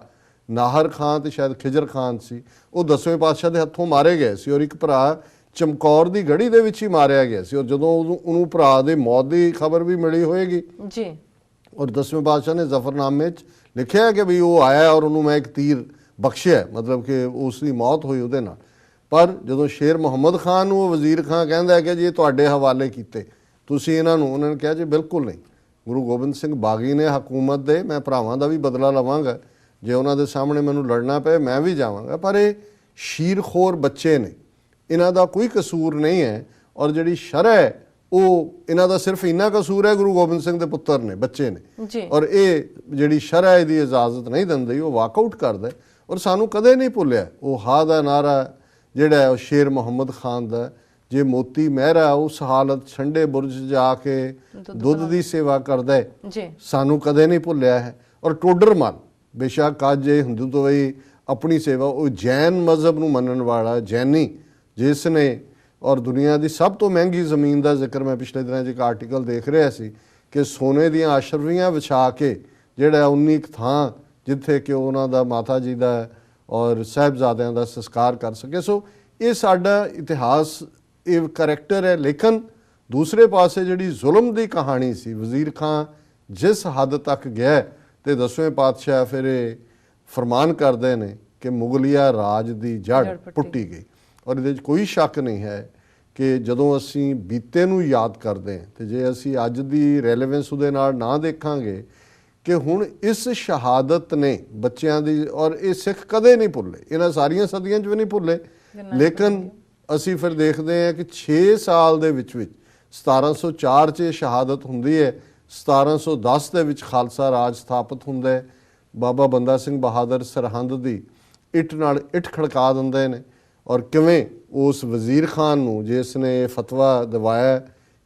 ਨਾਹਰ ਖਾਨ ਤੇ ਸ਼ਾਇਦ ਖਿਜਰ ਖਾਨ ਸੀ, ਉਹ 10ਵੇਂ ਪਾਤਸ਼ਾਹ ਦੇ ਹੱਥੋਂ ਮਾਰੇ ਗਏ ਸੀ, ਔਰ ਇੱਕ ਭਰਾ ਚਮਕੌਰ ਦੀ ਗੜੀ ਦੇ ਵਿੱਚ ਹੀ ਮਾਰਿਆ ਗਿਆ ਸੀ। ਔਰ ਜਦੋਂ ਉਹਨੂੰ ਭਰਾ ਦੇ ਮੌਤ ਦੀ ਖਬਰ ਵੀ ਮਿਲੀ ਹੋਏਗੀ ਜੀ, ਔਰ 10ਵੇਂ ਪਾਤਸ਼ਾਹ ਨੇ ਜ਼ਫਰਨਾਮੇ 'ਚ ਲਿਖਿਆ ਕਿ ਵੀ ਉਹ ਆਇਆ ਔਰ ਉਹਨੂੰ ਮੈਂ ਇੱਕ ਤੀਰ ਬਖਸ਼ਿਆ, ਮਤਲਬ ਕਿ ਉਸ ਦੀ ਮੌਤ ਹੋਈ ਉਹਦੇ ਨਾਲ। ਪਰ ਜਦੋਂ ਸ਼ੇਰ ਮੁਹੰਮਦ ਖਾਨ ਨੂੰ ਉਹ ਵਜ਼ੀਰ ਖਾਂ ਕਹਿੰਦਾ ਕਿ ਜੀ ਇਹ ਤੁਹਾਡੇ ਹਵਾਲੇ ਕੀਤੇ, ਤੁਸੀਂ ਇਹਨਾਂ ਨੂੰ, ਉਹਨਾਂ ਨੇ ਕਿਹਾ ਜੀ ਬਿਲਕੁਲ ਨਹੀਂ, ਗੁਰੂ ਗੋਬਿੰਦ ਸਿੰਘ ਬਾਗੀ ਨੇ ਹਕੂਮਤ ਦੇ, ਮੈਂ ਭਰਾਵਾਂ ਦਾ ਵੀ ਬਦਲਾ ਲਵਾਂਗਾ, ਜੇ ਉਹਨਾਂ ਦੇ ਸਾਹਮਣੇ ਮੈਨੂੰ ਲੜਨਾ ਪਏ ਮੈਂ ਵੀ ਜਾਵਾਂਗਾ, ਪਰ ਇਹ ਸ਼ੀਰਖੋਰ ਬੱਚੇ ਨੇ, ਇਹਨਾਂ ਦਾ ਕੋਈ ਕਸੂਰ ਨਹੀਂ ਹੈ। ਔਰ ਜਿਹੜੀ ਸ਼ਰਅ ਹੈ ਉਹ ਇਹਨਾਂ ਦਾ ਸਿਰਫ ਇੰਨਾ ਕਸੂਰ ਹੈ, ਗੁਰੂ ਗੋਬਿੰਦ ਸਿੰਘ ਦੇ ਪੁੱਤਰ ਨੇ, ਬੱਚੇ ਨੇ, ਔਰ ਇਹ ਜਿਹੜੀ ਸ਼ਰਅ ਇਹਦੀ ਇਜਾਜ਼ਤ ਨਹੀਂ ਦਿੰਦੀ, ਉਹ ਵਾਕਆਊਟ ਕਰਦਾ। ਔਰ ਸਾਨੂੰ ਕਦੇ ਨਹੀਂ ਭੁੱਲਿਆ ਉਹ ਹਾ ਦਾ ਨਾਰਾ ਜਿਹੜਾ ਉਹ ਸ਼ੇਰ ਮੁਹੰਮਦ ਖਾਨ ਦਾ, ਜੇ ਮੋਤੀ ਮਹਿਰਾ ਉਸ ਹਾਲਤ ਠੰਡੇ ਬੁਰਜ ਜਾ ਕੇ ਦੁੱਧ ਦੀ ਸੇਵਾ ਕਰਦਾ ਹੈ, ਸਾਨੂੰ ਕਦੇ ਨਹੀਂ ਭੁੱਲਿਆ ਹੈ। ਔਰ ਟੋਡਰਮਲ ਬੇਸ਼ੱਕ ਅੱਜ ਇਹ ਹਿੰਦੂ ਤੋਂ ਵੀ ਆਪਣੀ ਸੇਵਾ, ਉਹ ਜੈਨ ਮਜ਼ਹਬ ਨੂੰ ਮੰਨਣ ਵਾਲਾ ਜੈਨੀ ਜਿਸ ਨੇ, ਔਰ ਦੁਨੀਆ ਦੀ ਸਭ ਤੋਂ ਮਹਿੰਗੀ ਜ਼ਮੀਨ ਦਾ ਜ਼ਿਕਰ ਮੈਂ ਪਿਛਲੇ ਦਿਨਾਂ 'ਚ ਇੱਕ ਆਰਟੀਕਲ ਦੇਖ ਰਿਹਾ ਸੀ ਕਿ ਸੋਨੇ ਦੀਆਂ ਅਸ਼ਰਵੀਆਂ ਵਿਛਾ ਕੇ ਜਿਹੜਾ 19 ਥਾਂ ਜਿੱਥੇ ਕਿ ਉਹਨਾਂ ਦਾ ਮਾਤਾ ਜੀ ਦਾ ਔਰ ਸਾਹਿਬਜ਼ਾਦਿਆਂ ਦਾ ਸੰਸਕਾਰ ਕਰ ਸਕੇ। ਸੋ ਇਹ ਸਾਡਾ ਇਤਿਹਾਸ, ਇਹ ਕਰੈਕਟਰ ਹੈ। ਲੇਕਿਨ ਦੂਸਰੇ ਪਾਸੇ ਜਿਹੜੀ ਜ਼ੁਲਮ ਦੀ ਕਹਾਣੀ ਸੀ, ਵਜ਼ੀਰ ਖਾਂ ਜਿਸ ਹੱਦ ਤੱਕ ਗਿਆ ਤੇ 10ਵੇਂ ਪਾਤਸ਼ਾਹ ਫਿਰ ਇਹ ਫਰਮਾਨ ਕਰਦੇ ਨੇ ਕਿ ਮੁਗਲਿਆ ਰਾਜ ਦੀ ਜੜ ਪੁੱਟੀ ਗਈ। ਔਰ ਇਹਦੇ 'ਚ ਕੋਈ ਸ਼ੱਕ ਨਹੀਂ ਹੈ ਕਿ ਜਦੋਂ ਅਸੀਂ ਬੀਤੇ ਨੂੰ ਯਾਦ ਕਰਦੇ ਹਾਂ ਤੇ ਜੇ ਅਸੀਂ ਅੱਜ ਦੀ ਰੈਲੇਵੈਂਸ ਉਹਦੇ ਨਾਲ ਨਾ ਦੇਖਾਂਗੇ ਕਿ ਹੁਣ ਇਸ ਸ਼ਹਾਦਤ ਨੇ ਬੱਚਿਆਂ ਦੀ, ਔਰ ਇਹ ਸਿੱਖ ਕਦੇ ਨਹੀਂ ਭੁੱਲੇ, ਇਹਨਾਂ ਸਾਰੀਆਂ ਸਦੀਆਂ 'ਚ ਵੀ ਨਹੀਂ ਭੁੱਲੇ। ਲੇਕਿਨ ਅਸੀਂ ਫਿਰ ਦੇਖਦੇ ਹਾਂ ਕਿ 6 ਸਾਲ ਦੇ ਵਿੱਚ 1704 'ਚ ਸ਼ਹਾਦਤ ਹੁੰਦੀ ਹੈ, 1710 ਦੇ ਵਿੱਚ ਖਾਲਸਾ ਰਾਜ ਸਥਾਪਿਤ ਹੁੰਦਾ ਹੈ। ਬਾਬਾ ਬੰਦਾ ਸਿੰਘ ਬਹਾਦਰ ਸਰਹੰਦ ਦੀ ਇੱਟ ਨਾਲ ਇੱਟ ਖੜਕਾ ਦਿੰਦੇ ਨੇ, ਔਰ ਕਿਵੇਂ ਉਸ ਵਜ਼ੀਰ ਖਾਨ ਨੂੰ ਜਿਸ ਨੇ ਫਤਵਾ ਦਿਵਾਇਆ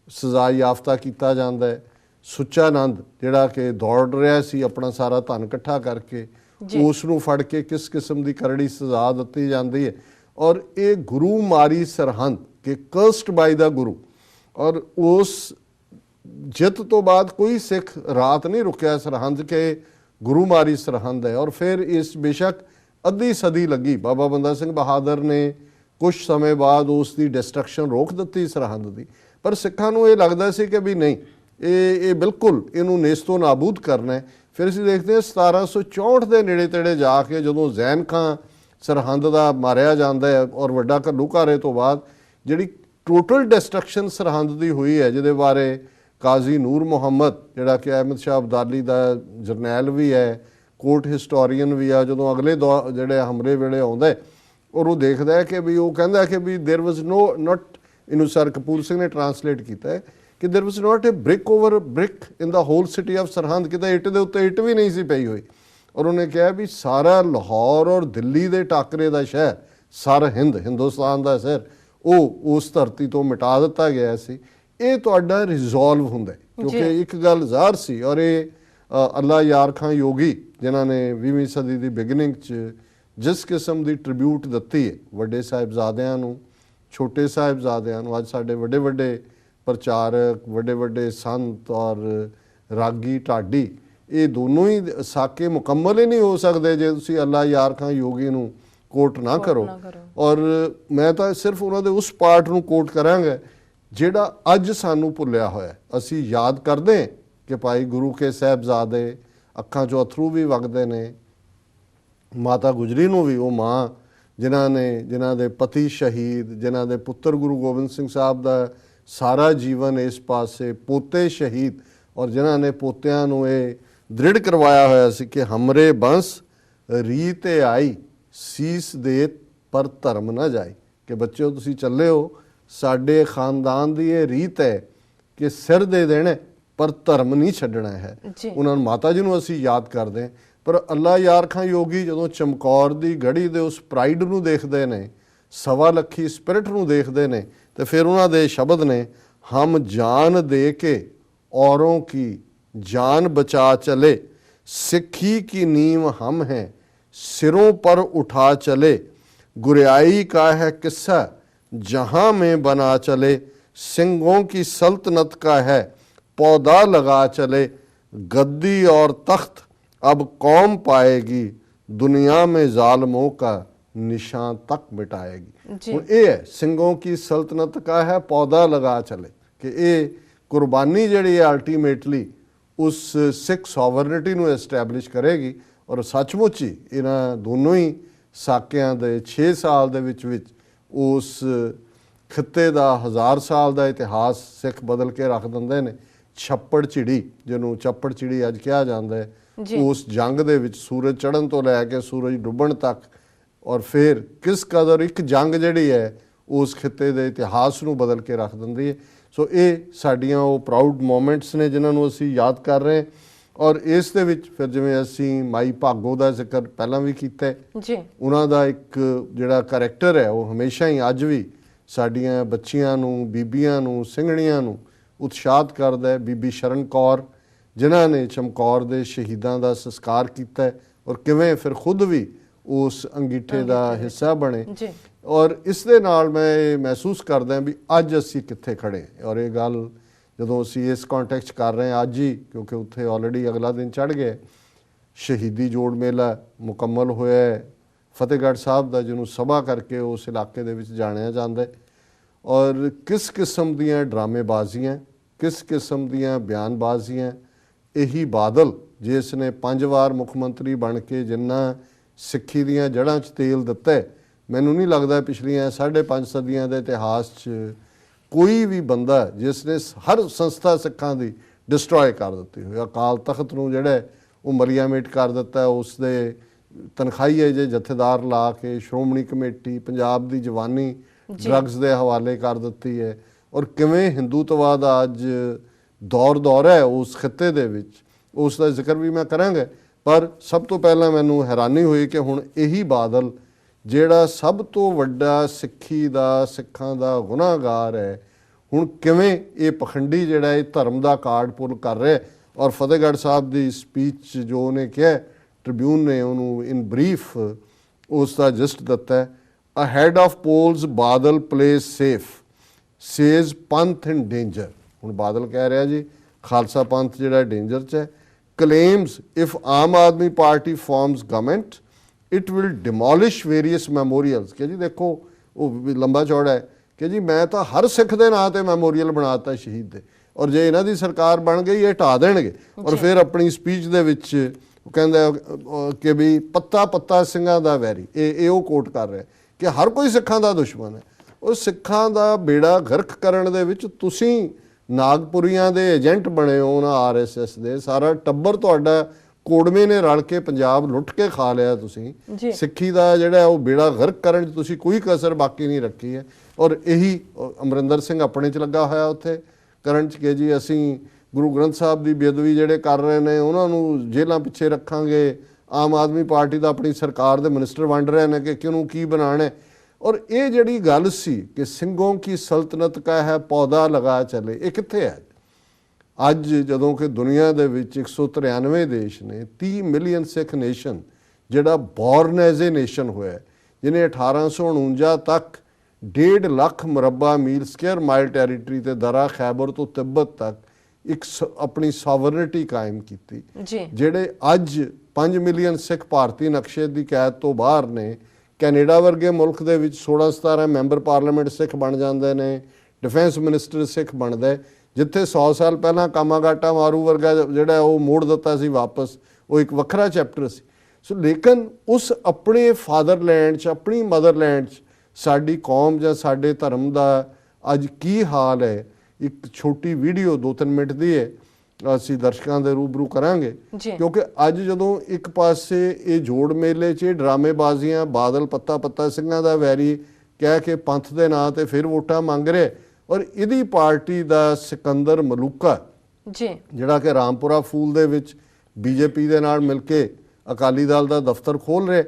ਸਜ਼ਾ ਯਾਫਤਾ ਕੀਤਾ ਜਾਂਦਾ ਹੈ। ਸੁੱਚਾ ਨੰਦ ਜਿਹੜਾ ਕਿ ਦੌੜ ਰਿਹਾ ਸੀ ਆਪਣਾ ਸਾਰਾ ਧਨ ਇਕੱਠਾ ਕਰਕੇ, ਉਸ ਨੂੰ ਫੜ ਕੇ ਕਿਸ ਕਿਸਮ ਦੀ ਕਰੜੀ ਸਜ਼ਾ ਦਿੱਤੀ ਜਾਂਦੀ ਹੈ। ਔਰ ਇਹ ਗੁਰੂ ਮਾਰੀ ਸਰਹੰਦ ਕਿ ਕਰਸਡ ਬਾਈ ਦਾ ਗੁਰੂ, ਔਰ ਉਸ ਜਿੱਤ ਤੋਂ ਬਾਅਦ ਕੋਈ ਸਿੱਖ ਰਾਤ ਨਹੀਂ ਰੁਕਿਆ ਸਰਹੰਦ ਕੇ ਗੁਰੂ ਮਾਰੀ ਸਰਹੰਦ ਹੈ। ਔਰ ਫਿਰ ਇਸ ਬੇਸ਼ੱਕ ਅੱਧੀ ਸਦੀ ਲੱਗੀ, ਬਾਬਾ ਬੰਦਾ ਸਿੰਘ ਬਹਾਦਰ ਨੇ ਕੁਝ ਸਮੇਂ ਬਾਅਦ ਉਸ ਦੀ ਡਿਸਟਰਕਸ਼ਨ ਰੋਕ ਦਿੱਤੀ ਸਰਹੰਦ ਦੀ, ਪਰ ਸਿੱਖਾਂ ਨੂੰ ਇਹ ਲੱਗਦਾ ਸੀ ਕਿ ਵੀ ਨਹੀਂ, ਇਹ ਬਿਲਕੁਲ ਇਹਨੂੰ ਨੇਸਤੋ ਨਾਬੂਦ ਕਰਨਾ ਹੈ। ਫਿਰ ਅਸੀਂ ਦੇਖਦੇ ਹਾਂ 1764 ਦੇ ਨੇੜੇ ਤੇੜੇ ਜਾ ਕੇ ਜਦੋਂ ਜ਼ੈਨ ਖਾਂ ਸਰਹੰਦ ਦਾ ਮਾਰਿਆ ਜਾਂਦਾ ਹੈ ਔਰ ਵੱਡਾ ਘੱਲੂਘਾਰੇ ਤੋਂ ਬਾਅਦ ਜਿਹੜੀ ਟੋਟਲ ਡਿਸਟਰਕਸ਼ਨ ਸਰਹੰਦ ਦੀ ਹੋਈ ਹੈ, ਜਿਹਦੇ ਬਾਰੇ ਕਾਜ਼ੀ ਨੂਰ ਮੁਹੰਮਦ ਜਿਹੜਾ ਕਿ ਅਹਿਮਦ ਸ਼ਾਹ ਅਬਦਾਲੀ ਦਾ ਜਰਨੈਲ ਵੀ ਹੈ, ਕੋਰਟ ਹਿਸਟੋਰੀਅਨ ਵੀ ਆ, ਜਦੋਂ ਅਗਲੇ ਜਿਹੜੇ ਹਮਲੇ ਵੇਲੇ ਆਉਂਦਾ ਔਰ ਉਹ ਦੇਖਦਾ ਹੈ ਕਿ ਵੀ ਉਹ ਕਹਿੰਦਾ ਕਿ ਵੀ ਦੇਰ ਵਾਜ਼ ਨੋਟ, ਇਹਨੂੰ ਸਰ ਕਪੂਰ ਸਿੰਘ ਨੇ ਟਰਾਂਸਲੇਟ ਕੀਤਾ ਹੈ ਕਿ there was not a brick over brick in the whole city of Sirhind, ਕਿਤੇ ਇੱਟ ਦੇ ਉੱਤੇ ਇੱਟ ਵੀ ਨਹੀਂ ਸੀ ਪਈ ਹੋਈ। ਔਰ ਉਹਨੇ ਕਿਹਾ ਵੀ ਸਾਰਾ ਲਾਹੌਰ ਔਰ ਦਿੱਲੀ ਦੇ ਟਾਕਰੇ ਦਾ ਸ਼ਹਿਰ, ਸਰ ਹਿੰਦੁਸਤਾਨ ਦਾ ਸ਼ਹਿਰ, ਉਹ ਉਸ ਧਰਤੀ ਤੋਂ ਮਿਟਾ ਦਿੱਤਾ ਗਿਆ ਸੀ। ਇਹ ਤੁਹਾਡਾ ਰਿਜ਼ੋਲਵ ਹੁੰਦਾ ਕਿਉਂਕਿ ਇੱਕ ਗੱਲ ਜ਼ਾਹਰ ਸੀ। ਔਰ ਇਹ ਅੱਲਾ ਯਾਰ ਖਾਂ ਯੋਗੀ ਜਿਨ੍ਹਾਂ ਨੇ 20ਵੀਂ ਸਦੀ ਦੀ ਬਿਗਨਿੰਗ 'ਚ ਜਿਸ ਕਿਸਮ ਦੀ ਟ੍ਰਿਬਿਊਟ ਦਿੱਤੀ ਹੈ ਵੱਡੇ ਸਾਹਿਬਜ਼ਾਦਿਆਂ ਨੂੰ, ਛੋਟੇ ਸਾਹਿਬਜ਼ਾਦਿਆਂ ਨੂੰ, ਅੱਜ ਸਾਡੇ ਵੱਡੇ ਵੱਡੇ ਪ੍ਰਚਾਰਕ, ਵੱਡੇ ਵੱਡੇ ਸੰਤ ਔਰ ਰਾਗੀ ਢਾਡੀ, ਇਹ ਦੋਨੋਂ ਹੀ ਸਾਕੇ ਮੁਕੰਮਲ ਹੀ ਨਹੀਂ ਹੋ ਸਕਦੇ ਜੇ ਤੁਸੀਂ ਅੱਲਾ ਯਾਰ ਖਾਂ ਯੋਗੀ ਨੂੰ ਕੋਟ ਨਾ ਕਰੋ। ਔਰ ਮੈਂ ਤਾਂ ਸਿਰਫ ਉਹਨਾਂ ਦੇ ਉਸ ਪਾਰਟ ਨੂੰ ਕੋਟ ਕਰਾਂਗਾ ਜਿਹੜਾ ਅੱਜ ਸਾਨੂੰ ਭੁੱਲਿਆ ਹੋਇਆ। ਅਸੀਂ ਯਾਦ ਕਰਦੇ ਕਿ ਭਾਈ ਗੁਰੂ ਕੇ ਸਾਹਿਬਜ਼ਾਦੇ, ਅੱਖਾਂ 'ਚੋਂ ਅਥਰੂ ਵੀ ਵਗਦੇ ਨੇ, ਮਾਤਾ ਗੁਜਰੀ ਨੂੰ ਵੀ, ਉਹ ਮਾਂ ਜਿਨ੍ਹਾਂ ਦੇ ਪਤੀ ਸ਼ਹੀਦ, ਜਿਨ੍ਹਾਂ ਦੇ ਪੁੱਤਰ ਗੁਰੂ ਗੋਬਿੰਦ ਸਿੰਘ ਸਾਹਿਬ ਦਾ ਸਾਰਾ ਜੀਵਨ ਇਸ ਪਾਸੇ, ਪੋਤੇ ਸ਼ਹੀਦ, ਔਰ ਜਿਨ੍ਹਾਂ ਨੇ ਪੋਤਿਆਂ ਨੂੰ ਇਹ ਦ੍ਰਿੜ ਕਰਵਾਇਆ ਹੋਇਆ ਸੀ ਕਿ ਹਮਰੇ ਬੰਸ ਰੀਤੇ ਆਈ ਸੀਸ ਦੇ ਪਰ ਧਰਮ ਨਾ ਜਾਏ, ਕਿ ਬੱਚਿਓ ਤੁਸੀਂ ਚੱਲੇ ਹੋ, ਸਾਡੇ ਖਾਨਦਾਨ ਦੀ ਇਹ ਰੀਤ ਹੈ ਕਿ ਸਿਰ ਦੇ ਦੇਣਾ ਪਰ ਧਰਮ ਨਹੀਂ ਛੱਡਣਾ ਹੈ। ਉਹਨਾਂ ਨੂੰ, ਮਾਤਾ ਜੀ ਨੂੰ ਅਸੀਂ ਯਾਦ ਕਰਦੇ ਹਾਂ। ਪਰ ਅੱਲਾ ਯਾਰ ਖਾਂ ਯੋਗੀ ਜਦੋਂ ਚਮਕੌਰ ਦੀ ਗੜੀ ਦੇ ਉਸ ਪ੍ਰਾਈਡ ਨੂੰ ਦੇਖਦੇ ਨੇ, ਸਵਾ ਲੱਖੀ ਸਪਿਰਿਟ ਨੂੰ ਦੇਖਦੇ ਨੇ, ਤੇ ਫਿਰ ਉਹਨਾਂ ਦੇ ਸ਼ਬਦ ਨੇ, ਹਮ ਜਾਨ ਦੇ ਕੇ ਔरों की जान बचा चले, सिक्खी की नींव हम हैं, सिरों पर उठा चले, गुरियाई का है किस्सा जहाँ में बना चले, सिंगों की सल्तनत का है पौधा लगा चले, गद्दी और तख्त अब कौम पाएगी, दुनिया में जालिमों का निशान तक मिटाएगी। ये है सिंगों की सल्तनत का है पौधा लगा चले, कि ये ਕੁਰਬਾਨੀ ਜਿਹੜੀ ਹੈ ਅਲਟੀਮੇਟਲੀ ਉਸ ਸਿੱਖ ਸੋਵਰਨਿਟੀ ਨੂੰ ਐਸਟੈਬਲਿਸ਼ ਕਰੇਗੀ। ਔਰ ਸੱਚਮੁੱਚ ਹੀ ਇਹਨਾਂ ਦੋਨੋਂ ਹੀ ਸਾਕਿਆਂ ਦੇ 6 ਸਾਲ ਦੇ ਵਿੱਚ ਉਸ ਖਿੱਤੇ ਦਾ 1000 ਸਾਲ ਦਾ ਇਤਿਹਾਸ ਸਿੱਖ ਬਦਲ ਕੇ ਰੱਖ ਦਿੰਦੇ ਨੇ। ਛੱਪੜ ਚਿੜੀ, ਜਿਹਨੂੰ ਚੱਪੜ ਚਿੜੀ ਅੱਜ ਕਿਹਾ ਜਾਂਦਾ ਹੈ, ਉਸ ਜੰਗ ਦੇ ਵਿੱਚ ਸੂਰਜ ਚੜ੍ਹਨ ਤੋਂ ਲੈ ਕੇ ਸੂਰਜ ਡੁੱਬਣ ਤੱਕ, ਔਰ ਫਿਰ ਕਿਸ ਕਦਰ ਇੱਕ ਜੰਗ ਜਿਹੜੀ ਹੈ ਉਸ ਖਿੱਤੇ ਦੇ ਇਤਿਹਾਸ ਨੂੰ ਬਦਲ ਕੇ ਰੱਖ ਦਿੰਦੀ ਹੈ। ਸੋ ਇਹ ਸਾਡੀਆਂ ਉਹ ਪ੍ਰਾਊਡ ਮੋਮੈਂਟਸ ਨੇ ਜਿਨ੍ਹਾਂ ਨੂੰ ਅਸੀਂ ਯਾਦ ਕਰ ਰਹੇ। ਔਰ ਇਸ ਦੇ ਵਿੱਚ ਫਿਰ ਜਿਵੇਂ ਅਸੀਂ ਮਾਈ ਭਾਗੋ ਦਾ ਜ਼ਿਕਰ ਪਹਿਲਾਂ ਵੀ ਕੀਤਾ ਜੀ, ਉਹਨਾਂ ਦਾ ਇੱਕ ਜਿਹੜਾ ਕਰੈਕਟਰ ਹੈ ਉਹ ਹਮੇਸ਼ਾ ਹੀ ਅੱਜ ਵੀ ਸਾਡੀਆਂ ਬੱਚੀਆਂ ਨੂੰ, ਬੀਬੀਆਂ ਨੂੰ, ਸਿੰਘਣੀਆਂ ਨੂੰ ਉਤਸ਼ਾਹਿਤ ਕਰਦਾ ਹੈ। ਬੀਬੀ ਸ਼ਰਨ ਕੌਰ ਜਿਨ੍ਹਾਂ ਨੇ ਚਮਕੌਰ ਦੇ ਸ਼ਹੀਦਾਂ ਦਾ ਸੰਸਕਾਰ ਕੀਤਾ ਔਰ ਕਿਵੇਂ ਫਿਰ ਖੁਦ ਵੀ ਉਸ ਅੰਗੀਠੇ ਦਾ ਹਿੱਸਾ ਬਣੇ। ਔਰ ਇਸ ਦੇ ਨਾਲ ਮੈਂ ਇਹ ਮਹਿਸੂਸ ਕਰਦਾ ਵੀ ਅੱਜ ਅਸੀਂ ਕਿੱਥੇ ਖੜ੍ਹੇ। ਔਰ ਇਹ ਗੱਲ ਜਦੋਂ ਅਸੀਂ ਇਸ ਕੰਟੈਕਸਟ ਕਰ ਰਹੇ ਹਾਂ ਅੱਜ ਹੀ, ਕਿਉਂਕਿ ਉੱਥੇ ਆਲਰੇਡੀ ਅਗਲਾ ਦਿਨ ਚੜ੍ਹ ਗਿਆ, ਸ਼ਹੀਦੀ ਜੋੜ ਮੇਲਾ ਮੁਕੰਮਲ ਹੋਇਆ ਹੈ ਫਤਿਹਗੜ੍ਹ ਸਾਹਿਬ ਦਾ, ਜਿਹਨੂੰ ਸਭਾ ਕਰਕੇ ਉਸ ਇਲਾਕੇ ਦੇ ਵਿੱਚ ਜਾਣਿਆ ਜਾਂਦਾ ਹੈ। ਔਰ ਕਿਸ ਕਿਸਮ ਦੀਆਂ ਡਰਾਮੇਬਾਜ਼ੀਆਂ, ਕਿਸ ਕਿਸਮ ਦੀਆਂ ਬਿਆਨਬਾਜ਼ੀਆਂ। ਇਹੀ ਬਾਦਲ ਜਿਸ ਨੇ 5 ਵਾਰ ਮੁੱਖ ਮੰਤਰੀ ਬਣ ਕੇ ਜਿੰਨਾ ਸਿੱਖੀ ਦੀਆਂ ਜੜ੍ਹਾਂ 'ਚ ਤੇਲ ਦਿੱਤਾ, ਮੈਨੂੰ ਨਹੀਂ ਲੱਗਦਾ ਪਿਛਲੀਆਂ 5.5 ਸਦੀਆਂ ਦੇ ਇਤਿਹਾਸ 'ਚ ਕੋਈ ਵੀ ਬੰਦਾ ਜਿਸ ਨੇ ਹਰ ਸੰਸਥਾ ਸਿੱਖਾਂ ਦੀ ਡਿਸਟਰੋਏ ਕਰ ਦਿੱਤੀ ਹੋਈ। ਅਕਾਲ ਤਖਤ ਨੂੰ ਜਿਹੜਾ ਉਹ ਮਲੀਆਮੇਟ ਕਰ ਦਿੱਤਾ, ਉਸ ਦੇ ਤਨਖਾਹੀਏ ਜੇ ਜਥੇਦਾਰ ਲਾ ਕੇ ਸ਼੍ਰੋਮਣੀ ਕਮੇਟੀ, ਪੰਜਾਬ ਦੀ ਜਵਾਨੀ ਡਰੱਗਸ ਦੇ ਹਵਾਲੇ ਕਰ ਦਿੱਤੀ ਹੈ। ਔਰ ਕਿਵੇਂ ਹਿੰਦੂਤਵਾਦ ਅੱਜ ਦੌਰ ਹੈ ਉਸ ਖਿੱਤੇ ਦੇ ਵਿੱਚ, ਉਸ ਦਾ ਜ਼ਿਕਰ ਵੀ ਮੈਂ ਕਰਾਂਗਾ। ਪਰ ਸਭ ਤੋਂ ਪਹਿਲਾਂ ਮੈਨੂੰ ਹੈਰਾਨੀ ਹੋਈ ਕਿ ਹੁਣ ਇਹੀ ਬਾਦਲ ਜਿਹੜਾ ਸਭ ਤੋਂ ਵੱਡਾ ਸਿੱਖੀ ਦਾ, ਸਿੱਖਾਂ ਦਾ ਗੁਨਾਹਗਾਰ ਹੈ, ਹੁਣ ਕਿਵੇਂ ਇਹ ਪਖੰਡੀ ਜਿਹੜਾ ਇਹ ਧਰਮ ਦਾ ਕਾਰਡ ਪੁੱਲ ਕਰ ਰਿਹਾ। ਔਰ ਫਤਿਹਗੜ੍ਹ ਸਾਹਿਬ ਦੀ ਸਪੀਚ ਜੋ ਉਹਨੇ ਕਿਹਾ, ਟ੍ਰਿਬਿਊਨ ਨੇ ਉਹਨੂੰ ਇਨ ਬਰੀਫ ਉਸ ਦਾ ਜਸਟ ਦਿੱਤਾ ਹੈ। Ahead of polls Badal place safe, says Panth in danger. ਹੁਣ ਬਾਦਲ ਕਹਿ ਰਿਹਾ ਜੀ ਖਾਲਸਾ ਪੰਥ ਜਿਹੜਾ ਡੇਂਜਰ 'ਚ ਹੈ। Claims if Aam Aadmi Party forms government it will demolish various memorials. ਕਿ ਜੀ ਦੇਖੋ ਉਹ ਵੀ ਲੰਬਾ ਚੌੜਾ ਹੈ ਕਿ ਜੀ ਮੈਂ ਤਾਂ ਹਰ ਸਿੱਖ ਦੇ ਨਾਂ ਤੇ ਮੈਮੋਰੀਅਲ ਬਣਾਤਾ ਸ਼ਹੀਦ ਦੇ, ਔਰ ਜੇ ਇਹਨਾਂ ਦੀ ਸਰਕਾਰ ਬਣ ਗਈ ਇਹ ਢਾ ਦੇਣਗੇ। ਔਰ ਫਿਰ ਆਪਣੀ ਸਪੀਚ ਦੇ ਵਿੱਚ ਉਹ ਕਹਿੰਦਾ ਕਿ ਵੀ ਪੱਤਾ ਪੱਤਾ ਸਿੰਘਾਂ ਦਾ ਵੈਰੀ, ਇਹ ਉਹ ਕੋਟ ਕਰ ਰਿਹਾ ਕਿ ਹਰ ਕੋਈ ਸਿੱਖਾਂ ਦਾ ਦੁਸ਼ਮਣ ਹੈ। ਉਹ ਸਿੱਖਾਂ ਦਾ ਬੇੜਾ ਗਰਕ ਕਰਨ ਦੇ ਵਿੱਚ ਤੁਸੀਂ ਨਾਗਪੁਰੀਆਂ ਦੇ ਏਜੰਟ ਬਣੇ ਹੋ, ਨਾ RSS ਦੇ। ਸਾਰਾ ਟੱਬਰ ਤੁਹਾਡਾ ਕੋੜਵੇਂ ਨੇ ਰਲ ਕੇ ਪੰਜਾਬ ਲੁੱਟ ਕੇ ਖਾ ਲਿਆ। ਤੁਸੀਂ ਸਿੱਖੀ ਦਾ ਜਿਹੜਾ ਉਹ ਬੇੜਾ ਗਰਕ ਕਰਨ 'ਚ ਤੁਸੀਂ ਕੋਈ ਕਸਰ ਬਾਕੀ ਨਹੀਂ ਰੱਖੀ ਹੈ। ਔਰ ਇਹੀ ਅਮਰਿੰਦਰ ਸਿੰਘ ਆਪਣੇ 'ਚ ਲੱਗਾ ਹੋਇਆ ਉੱਥੇ ਕਰਨ 'ਚ ਕਿ ਜੀ ਅਸੀਂ ਗੁਰੂ ਗ੍ਰੰਥ ਸਾਹਿਬ ਦੀ ਬੇਅਦਬੀ ਜਿਹੜੇ ਕਰ ਰਹੇ ਨੇ ਉਹਨਾਂ ਨੂੰ ਜੇਲ੍ਹਾਂ ਪਿੱਛੇ ਰੱਖਾਂਗੇ। ਆਮ ਆਦਮੀ ਪਾਰਟੀ ਦਾ ਆਪਣੀ ਸਰਕਾਰ ਦੇ ਮਿਨਿਸਟਰ ਵੰਡ ਰਹੇ ਨੇ ਕਿ ਕਿਹਨੂੰ ਕੀ ਬਣਾਉਣਾ। ਔਰ ਇਹ ਜਿਹੜੀ ਗੱਲ ਸੀ ਕਿ ਸਿੰਘੋਂ ਕੀ ਸਲਤਨਤ ਕਾ ਹੈ ਪੌਦਾ ਲਗਾ ਚਲੇ, ਇਹ ਕਿੱਥੇ ਹੈ ਅੱਜ? ਜਦੋਂ ਕਿ ਦੁਨੀਆ ਦੇ ਵਿੱਚ 193 ਦੇਸ਼ ਨੇ, 30 ਮਿਲੀਅਨ ਸਿੱਖ ਨੇਸ਼ਨ ਜਿਹੜਾ ਬੋਰਨ ਐਜ਼ ਏ ਨੇਸ਼ਨ ਹੋਇਆ, ਜਿਹਨੇ 1849 ਤੱਕ 1.5 ਲੱਖ ਮੁਰੱਬਾ ਮੀਲ ਸਕੁਅਰ ਮਾਈਲ ਟੈਰੀਟਰੀ ਤੇ ਦਰਾ ਖੈਬਰ ਤੋਂ ਤਿੱਬਤ ਤੱਕ ਇੱਕ ਆਪਣੀ ਸੋਵਰਨਿਟੀ ਕਾਇਮ ਕੀਤੀ। ਜਿਹੜੇ ਅੱਜ 5 ਮਿਲੀਅਨ ਸਿੱਖ ਭਾਰਤੀ ਨਕਸ਼ੇ ਦੀ ਕੈਦ ਤੋਂ ਬਾਹਰ ਨੇ। ਕੈਨੇਡਾ ਵਰਗੇ ਮੁਲਕ ਦੇ ਵਿੱਚ 16-17 ਮੈਂਬਰ ਪਾਰਲੀਮੈਂਟ ਸਿੱਖ ਬਣ ਜਾਂਦੇ ਨੇ, ਡਿਫੈਂਸ ਮਿਨਿਸਟਰ ਸਿੱਖ ਬਣਦਾ। ਜਿੱਥੇ 100 ਸਾਲ ਪਹਿਲਾਂ ਕਾਮਾਗਾਟਾ ਮਾਰੂ ਵਰਗਾ ਜਿਹੜਾ ਉਹ ਮੋੜ ਦਿੱਤਾ ਸੀ ਵਾਪਸ, ਉਹ ਇੱਕ ਵੱਖਰਾ ਚੈਪਟਰ ਸੀ। ਸੋ ਲੇਕਿਨ ਉਸ ਆਪਣੇ ਫਾਦਰਲੈਂਡ 'ਚ, ਆਪਣੀ ਮਦਰਲੈਂਡ 'ਚ ਸਾਡੀ ਕੌਮ ਜਾਂ ਸਾਡੇ ਧਰਮ ਦਾ ਅੱਜ ਕੀ ਹਾਲ ਹੈ, ਇੱਕ ਛੋਟੀ ਵੀਡੀਓ 2-3 ਮਿੰਟ ਦੀ ਹੈ, ਅਸੀਂ ਦਰਸ਼ਕਾਂ ਦੇ ਰੂਬਰੂ ਕਰਾਂਗੇ। ਕਿਉਂਕਿ ਅੱਜ ਜਦੋਂ ਇੱਕ ਪਾਸੇ ਇਹ ਜੋੜ ਮੇਲੇ 'ਚ ਡਰਾਮੇਬਾਜ਼ੀਆਂ, ਬਾਦਲ ਪੱਤਾ ਪੱਤਾ ਸਿੰਘਾਂ ਦਾ ਵੈਰੀ ਕਹਿ ਕੇ ਪੰਥ ਦੇ ਨਾਂ ਤੇ ਫਿਰ ਵੋਟਾਂ ਮੰਗ ਰਿਹਾ, ਔਰ ਇਹਦੀ ਪਾਰਟੀ ਦਾ ਸਿਕੰਦਰ ਮਲੂਕਾ ਜਿਹੜਾ ਕਿ ਰਾਮਪੁਰਾ ਫੂਲ ਦੇ ਵਿੱਚ BJP ਦੇ ਨਾਲ ਮਿਲ ਕੇ ਅਕਾਲੀ ਦਲ ਦਾ ਦਫ਼ਤਰ ਖੋਲ੍ਹ ਰਿਹਾ।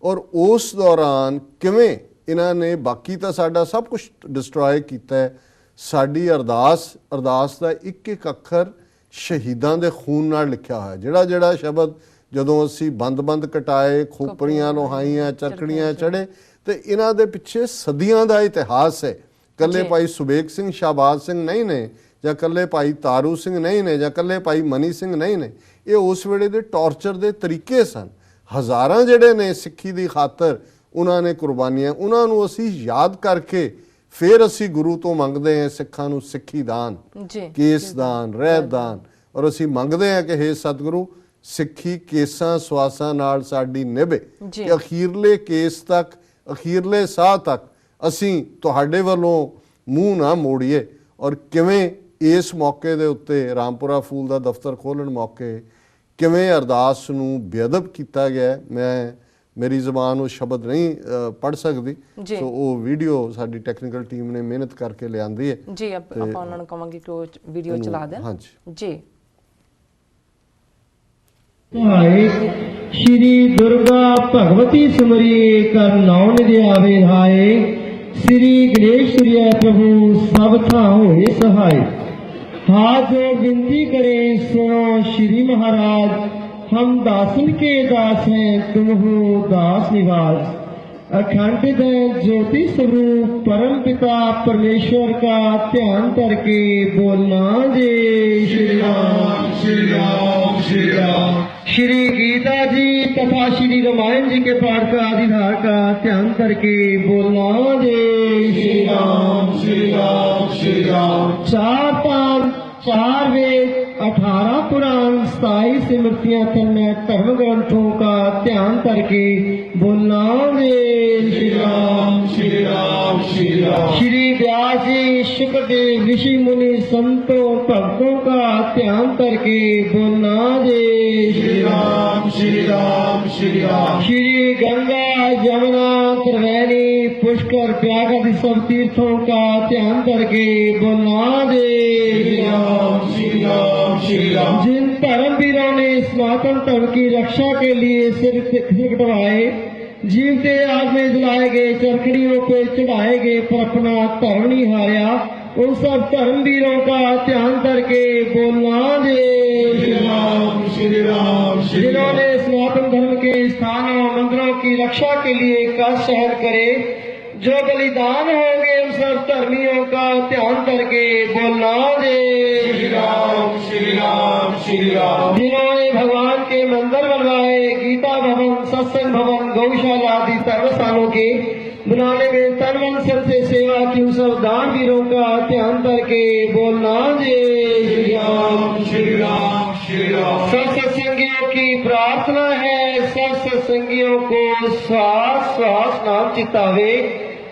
ਔਰ ਉਸ ਦੌਰਾਨ ਕਿਵੇਂ ਇਹਨਾਂ ਨੇ ਬਾਕੀ ਤਾਂ ਸਾਡਾ ਸਭ ਕੁਝ ਡਿਸਟਰੋਏ ਕੀਤਾ ਹੈ। ਸਾਡੀ ਅਰਦਾਸ ਦਾ ਇੱਕ ਇੱਕ ਅੱਖਰ ਸ਼ਹੀਦਾਂ ਦੇ ਖੂਨ ਨਾਲ ਲਿਖਿਆ ਹੋਇਆ। ਜਿਹੜਾ ਸ਼ਬਦ ਜਦੋਂ ਅਸੀਂ ਬੰਦ ਕਟਾਏ, ਖੋਪਰੀਆਂ ਲੋਹਾਈਆਂ, ਚਰਖੜੀਆਂ ਚੜ੍ਹੇ, ਤੇ ਇਹਨਾਂ ਦੇ ਪਿੱਛੇ ਸਦੀਆਂ ਦਾ ਇਤਿਹਾਸ ਹੈ। ਕੱਲੇ ਭਾਈ ਸੁਬੇਗ ਸਿੰਘ, ਸ਼ਾਹਬਾਜ਼ ਸਿੰਘ ਨਹੀਂ ਨੇ, ਜਾਂ ਕੱਲੇ ਭਾਈ ਤਾਰੂ ਸਿੰਘ ਨਹੀਂ ਨੇ, ਜਾਂ ਕੱਲੇ ਭਾਈ ਮਨੀ ਸਿੰਘ ਨਹੀਂ ਨੇ। ਇਹ ਉਸ ਵੇਲੇ ਦੇ ਟੌਰਚਰ ਦੇ ਤਰੀਕੇ ਸਨ। ਹਜ਼ਾਰਾਂ ਜਿਹੜੇ ਨੇ ਸਿੱਖੀ ਦੀ ਖਾਤਰ ਉਹਨਾਂ ਨੇ ਕੁਰਬਾਨੀਆਂ, ਉਹਨਾਂ ਨੂੰ ਅਸੀਂ ਯਾਦ ਕਰਕੇ ਫਿਰ ਅਸੀਂ ਗੁਰੂ ਤੋਂ ਮੰਗਦੇ ਹਾਂ ਸਿੱਖਾਂ ਨੂੰ ਸਿੱਖੀ ਦਾਨ, ਕੇਸ ਦਾਨ, ਰਹਿਤ ਦਾਨ। ਔਰ ਅਸੀਂ ਮੰਗਦੇ ਹਾਂ ਕਿ ਹੇ ਸਤਿਗੁਰੂ ਸਿੱਖੀ ਕੇਸਾਂ ਸਵਾਸਾਂ ਨਾਲ ਸਾਡੀ ਨਿਭੇ, ਕਿ ਅਖੀਰਲੇ ਕੇਸ ਤੱਕ, ਅਖੀਰਲੇ ਸਾਹ ਤੱਕ ਅਸੀਂ ਤੁਹਾਡੇ ਵੱਲੋਂ ਮੂੰਹ ਨਾ ਮੋੜੀਏ। ਔਰ ਕਿਵੇਂ ਇਸ ਮੌਕੇ ਦੇ ਉੱਤੇ ਰਾਮਪੁਰਾ ਫੂਲ ਦਾ ਦਫ਼ਤਰ ਖੋਲ੍ਹਣ ਮੌਕੇ ਕਿਵੇਂ ਅਰਦਾਸ ਨੂੰ ਬੇਅਦਬ ਕੀਤਾ ਗਿਆ, ਮੇਰੀ ਜ਼ਬਾਨ ਉਹ ਸ਼ਬਦ ਨਹੀਂ ਪੜ੍ਹ ਸਕਦੀ। ਸੋ ਉਹ ਵੀਡੀਓ ਸਾਡੀ ਟੈਕਨੀਕਲ ਟੀਮ ਨੇ ਮਿਹਨਤ ਕਰਕੇ ਲਿਆਂਦੀ ਹੈ ਜੀ। ਆਪਾਂ ਉਹਨਾਂ ਨੂੰ ਕਹਾਂਗੇ ਕਿ ਉਹ ਵੀਡੀਓ ਚਲਾ ਦੇਣ। ਹਾਂਜੀ ਜੀ। श्री दुर्गा भगवती सिमरिए कर नाम निध्यावे हाय, श्री गणेश सूर्य प्रभु सब था होए सहाय। हाथ जो विनती करे सुनो श्री महाराज, हम दासन के दास हैं तुम हो दास निवास। अखंड ज्योति स्वरूप परम पिता परमेश्वर का ध्यान करके बोलना जय श्री राम श्री राम श्री राम। श्री गीता जी तथा श्री रामायण जी के पाठ का आधिधार का ध्यान करके बोलना जय श्री राम श्री राम श्री राम। 4 पाठ 4 वेद 18 पुराण 27 स्मृतियां तन्मय धर्म ग्रंथों का ध्यान करके बोलना जय श्री राम श्री राम श्री राम। श्री व्यास जी शुक्रदेव ऋषि मुनि संतों भक्तों का ध्यान करके बोलना जय श्री राम श्री राम श्री राम। श्री गंगा यमुना त्रिवेणी पुष्कर प्रयाग आदि सब तीर्थों का ध्यान करके बोलना जय श्री राम श्री राम श्री राम। जिन धर्मवीरों ने सनातन धर्म की रक्षा के लिए सिर कटवाए, जीवते आग में जलाए गए, चरखड़ियों पे चढ़ाए गए, पर अपना धर्म नहीं हारा, उन सब धर्मवीरों का ध्यान करके बोलना जय श्री राम श्री राम, जिन्होंने सनातन धर्म के स्थानों मंदिरों की रक्षा के लिए कष्ट सहन करे, जो बलिदान होंगे उन सब धर्मियों का ध्यान करके बोलना जय श्री राम श्री राम श्री राम, जिन्होंने भगवान के मंदिर बनवाए, गीता भवन, सत्संग भवन, गौशाला आदि धर्मस्थानों के बनाने में तन मन धन से सेवा की उन सब दानवीरों का ध्यान करके बोलना जय श्री राम श्री राम श्री राम। सब सत्संगियों की प्रार्थना है, सब सत्संगियों को श्वास श्वास नाम चितावे,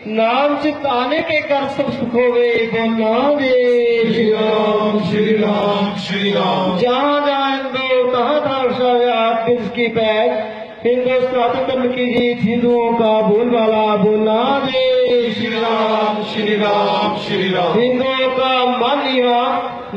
नाम चिताने के कर सब सुख होवे, बोलना जय श्री राम श्री राम श्री राम। जहाँ जहाँ हिंदू तहाँ तहाँ व्याप की पैर, हिंदू सनातन धर्म की जीत, हिंदुओं का बोलबाला, बोलना जय श्री राम श्री राम श्री राम। हिंदुओं का मन नीवा,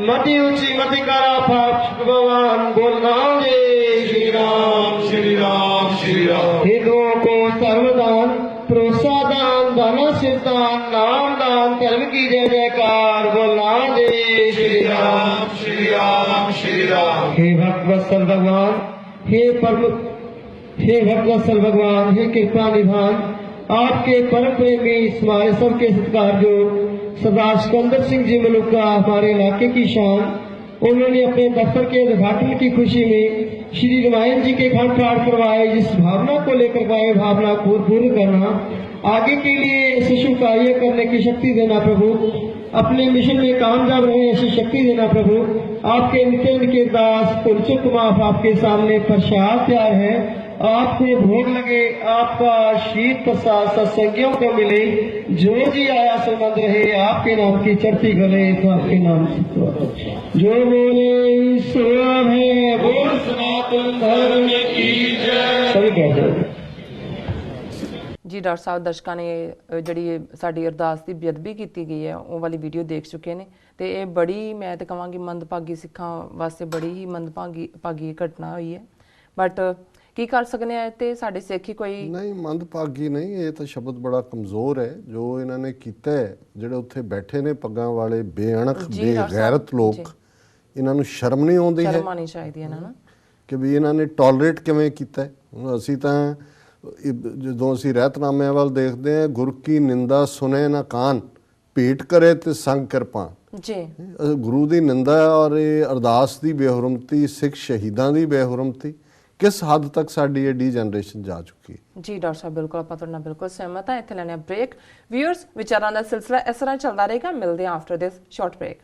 मति ऊंची मति करा भगवान, बोलना जय श्री राम श्री राम श्री राम। हिंदुओं को सर्वदान, भरोसा दान, दाना सिरदान, नाम दान, धर्म की जय जयकार, बोलना जय श्री राम श्री राम श्री राम। हे भक्तवत्सल भगवान, हे परम, हे भक्तवत्सल भगवान, हे कृपा निधान, आपके परम प्रेमी हमारे सबके सत्कार जो सरदार सिकंदर सिंह जी मलुका, हमारे इलाके की शान, उन्होंने अपने दफ्तर के उद्घाटन की खुशी में श्री रामायण जी के खंड पाठ करवाए। जिस भावना को लेकर गए, भावना को पूर्ण करना, आगे के लिए ऐसे शुभ कार्य करने की शक्ति देना प्रभु, अपने मिशन में कामयाब रहे ऐसी शक्ति देना प्रभु। आपके नित्य के दास पुलचुक कुमार आपके सामने प्रसाद तैयार है, आपको भोग लगे, आपका शीत प्रसाद सत्संगियों को मिले, जो जी आया संबंध रहे, आपके नाम की चढ़ती गले तो आपके नाम से जो बोले सुलभ है, बोल सनातन धर्म की जय। सभी कहते हैं ਜੀ ਡਾਕਟਰ ਸਾਹਿਬ ਦਰਸ਼ਕਾਂ ਨੇ ਜਿਹੜੀ ਸਾਡੀ ਅਰਦਾਸ ਦੀ ਬੇਅਦਬੀ ਕੀਤੀ ਗਈ ਹੈ ਉਹ ਵਾਲੀ ਵੀਡੀਓ ਦੇਖ ਚੁੱਕੇ ਨੇ ਤੇ ਇਹ ਬੜੀ ਮੈਂ ਤੇ ਕਹਾਂਗੀ ਮੰਦਭਾਗੀ ਸਿੱਖਾਂ ਵਾਸਤੇ ਬੜੀ ਹੀ ਮੰਦਭਾਗੀ ਘਟਨਾ ਹੋਈ ਹੈ ਬਟ ਕੀ ਕਰ ਸਕਨੇ ਆ ਤੇ ਸਾਡੇ ਸਿੱਖ ਹੀ ਕੋਈ ਨਹੀਂ ਮੰਦਭਾਗੀ ਨਹੀਂ ਇਹ ਤਾਂ ਸ਼ਬਦ ਬੜਾ ਕਮਜ਼ੋਰ ਹੈ ਜੋ ਇਹਨਾਂ ਨੇ ਕੀਤਾ ਹੈ ਜਿਹੜੇ ਉੱਥੇ ਬੈਠੇ ਨੇ ਪੱਗਾਂ ਵਾਲੇ ਬੇਅਣਖ ਬੇਗੈਰਤ ਲੋਕ ਇਹਨਾਂ ਨੂੰ ਸ਼ਰਮ ਨਹੀਂ ਆਉਂਦੀ ਹੈ ਸ਼ਰਮ ਆਣੀ ਚਾਹੀਦੀ ਇਹਨਾਂ ਨੂੰ ਕਿ ਵੀ ਇਹਨਾਂ ਨੇ ਟੋਲਰੇਟ ਕਿਵੇਂ ਕੀਤਾ ਅਸੀਂ ਤਾਂ ਜਦੋਂ ਅਸੀਂ ਰਹਿਤਨਾਮਿਆਂ ਵੱਲ ਦੇਖਦੇ ਹਾਂ ਗੁਰ ਕੀ ਨਿੰਦਾ ਸੁਣੇ ਨਾ ਕਾਨ ਭੇਟ ਕਰੇ ਤੇ ਸੰਗ ਕਿਰਪਾਨ ਜੀ ਗੁਰੂ ਦੀ ਨਿੰਦਾ ਔਰ ਇਹ ਅਰਦਾਸ ਦੀ ਬੇਹੁਰਮਤੀ ਸਿੱਖ ਸ਼ਹੀਦਾਂ ਦੀ ਬੇਹੁਰਮਤੀ ਕਿਸ ਹੱਦ ਤੱਕ ਸਾਡੀ ਇਹ ਡੀ ਜਨਰੇਸ਼ਨ ਜਾ ਚੁੱਕੀ ਹੈ ਜੀ ਡਾਕਟਰ ਸਾਹਿਬ ਬਿਲਕੁਲ ਆਪਾਂ ਤੁਹਾਡੇ ਨਾਲ ਬਿਲਕੁਲ ਸਹਿਮਤ ਹਾਂ ਇੱਥੇ ਲੈਣੇ ਬ੍ਰੇਕ ਵਿਊਅਰਸ ਵਿਚਾਰਾਂ ਦਾ ਸਿਲਸਿਲਾ ਇਸ ਤਰ੍ਹਾਂ ਚੱਲਦਾ ਰਹੇਗਾ ਮਿਲਦੇ ਹਾਂ ਆਫਟਰ ਦਿਸ ਸ਼ਾਰਟ ਬ੍ਰੇਕ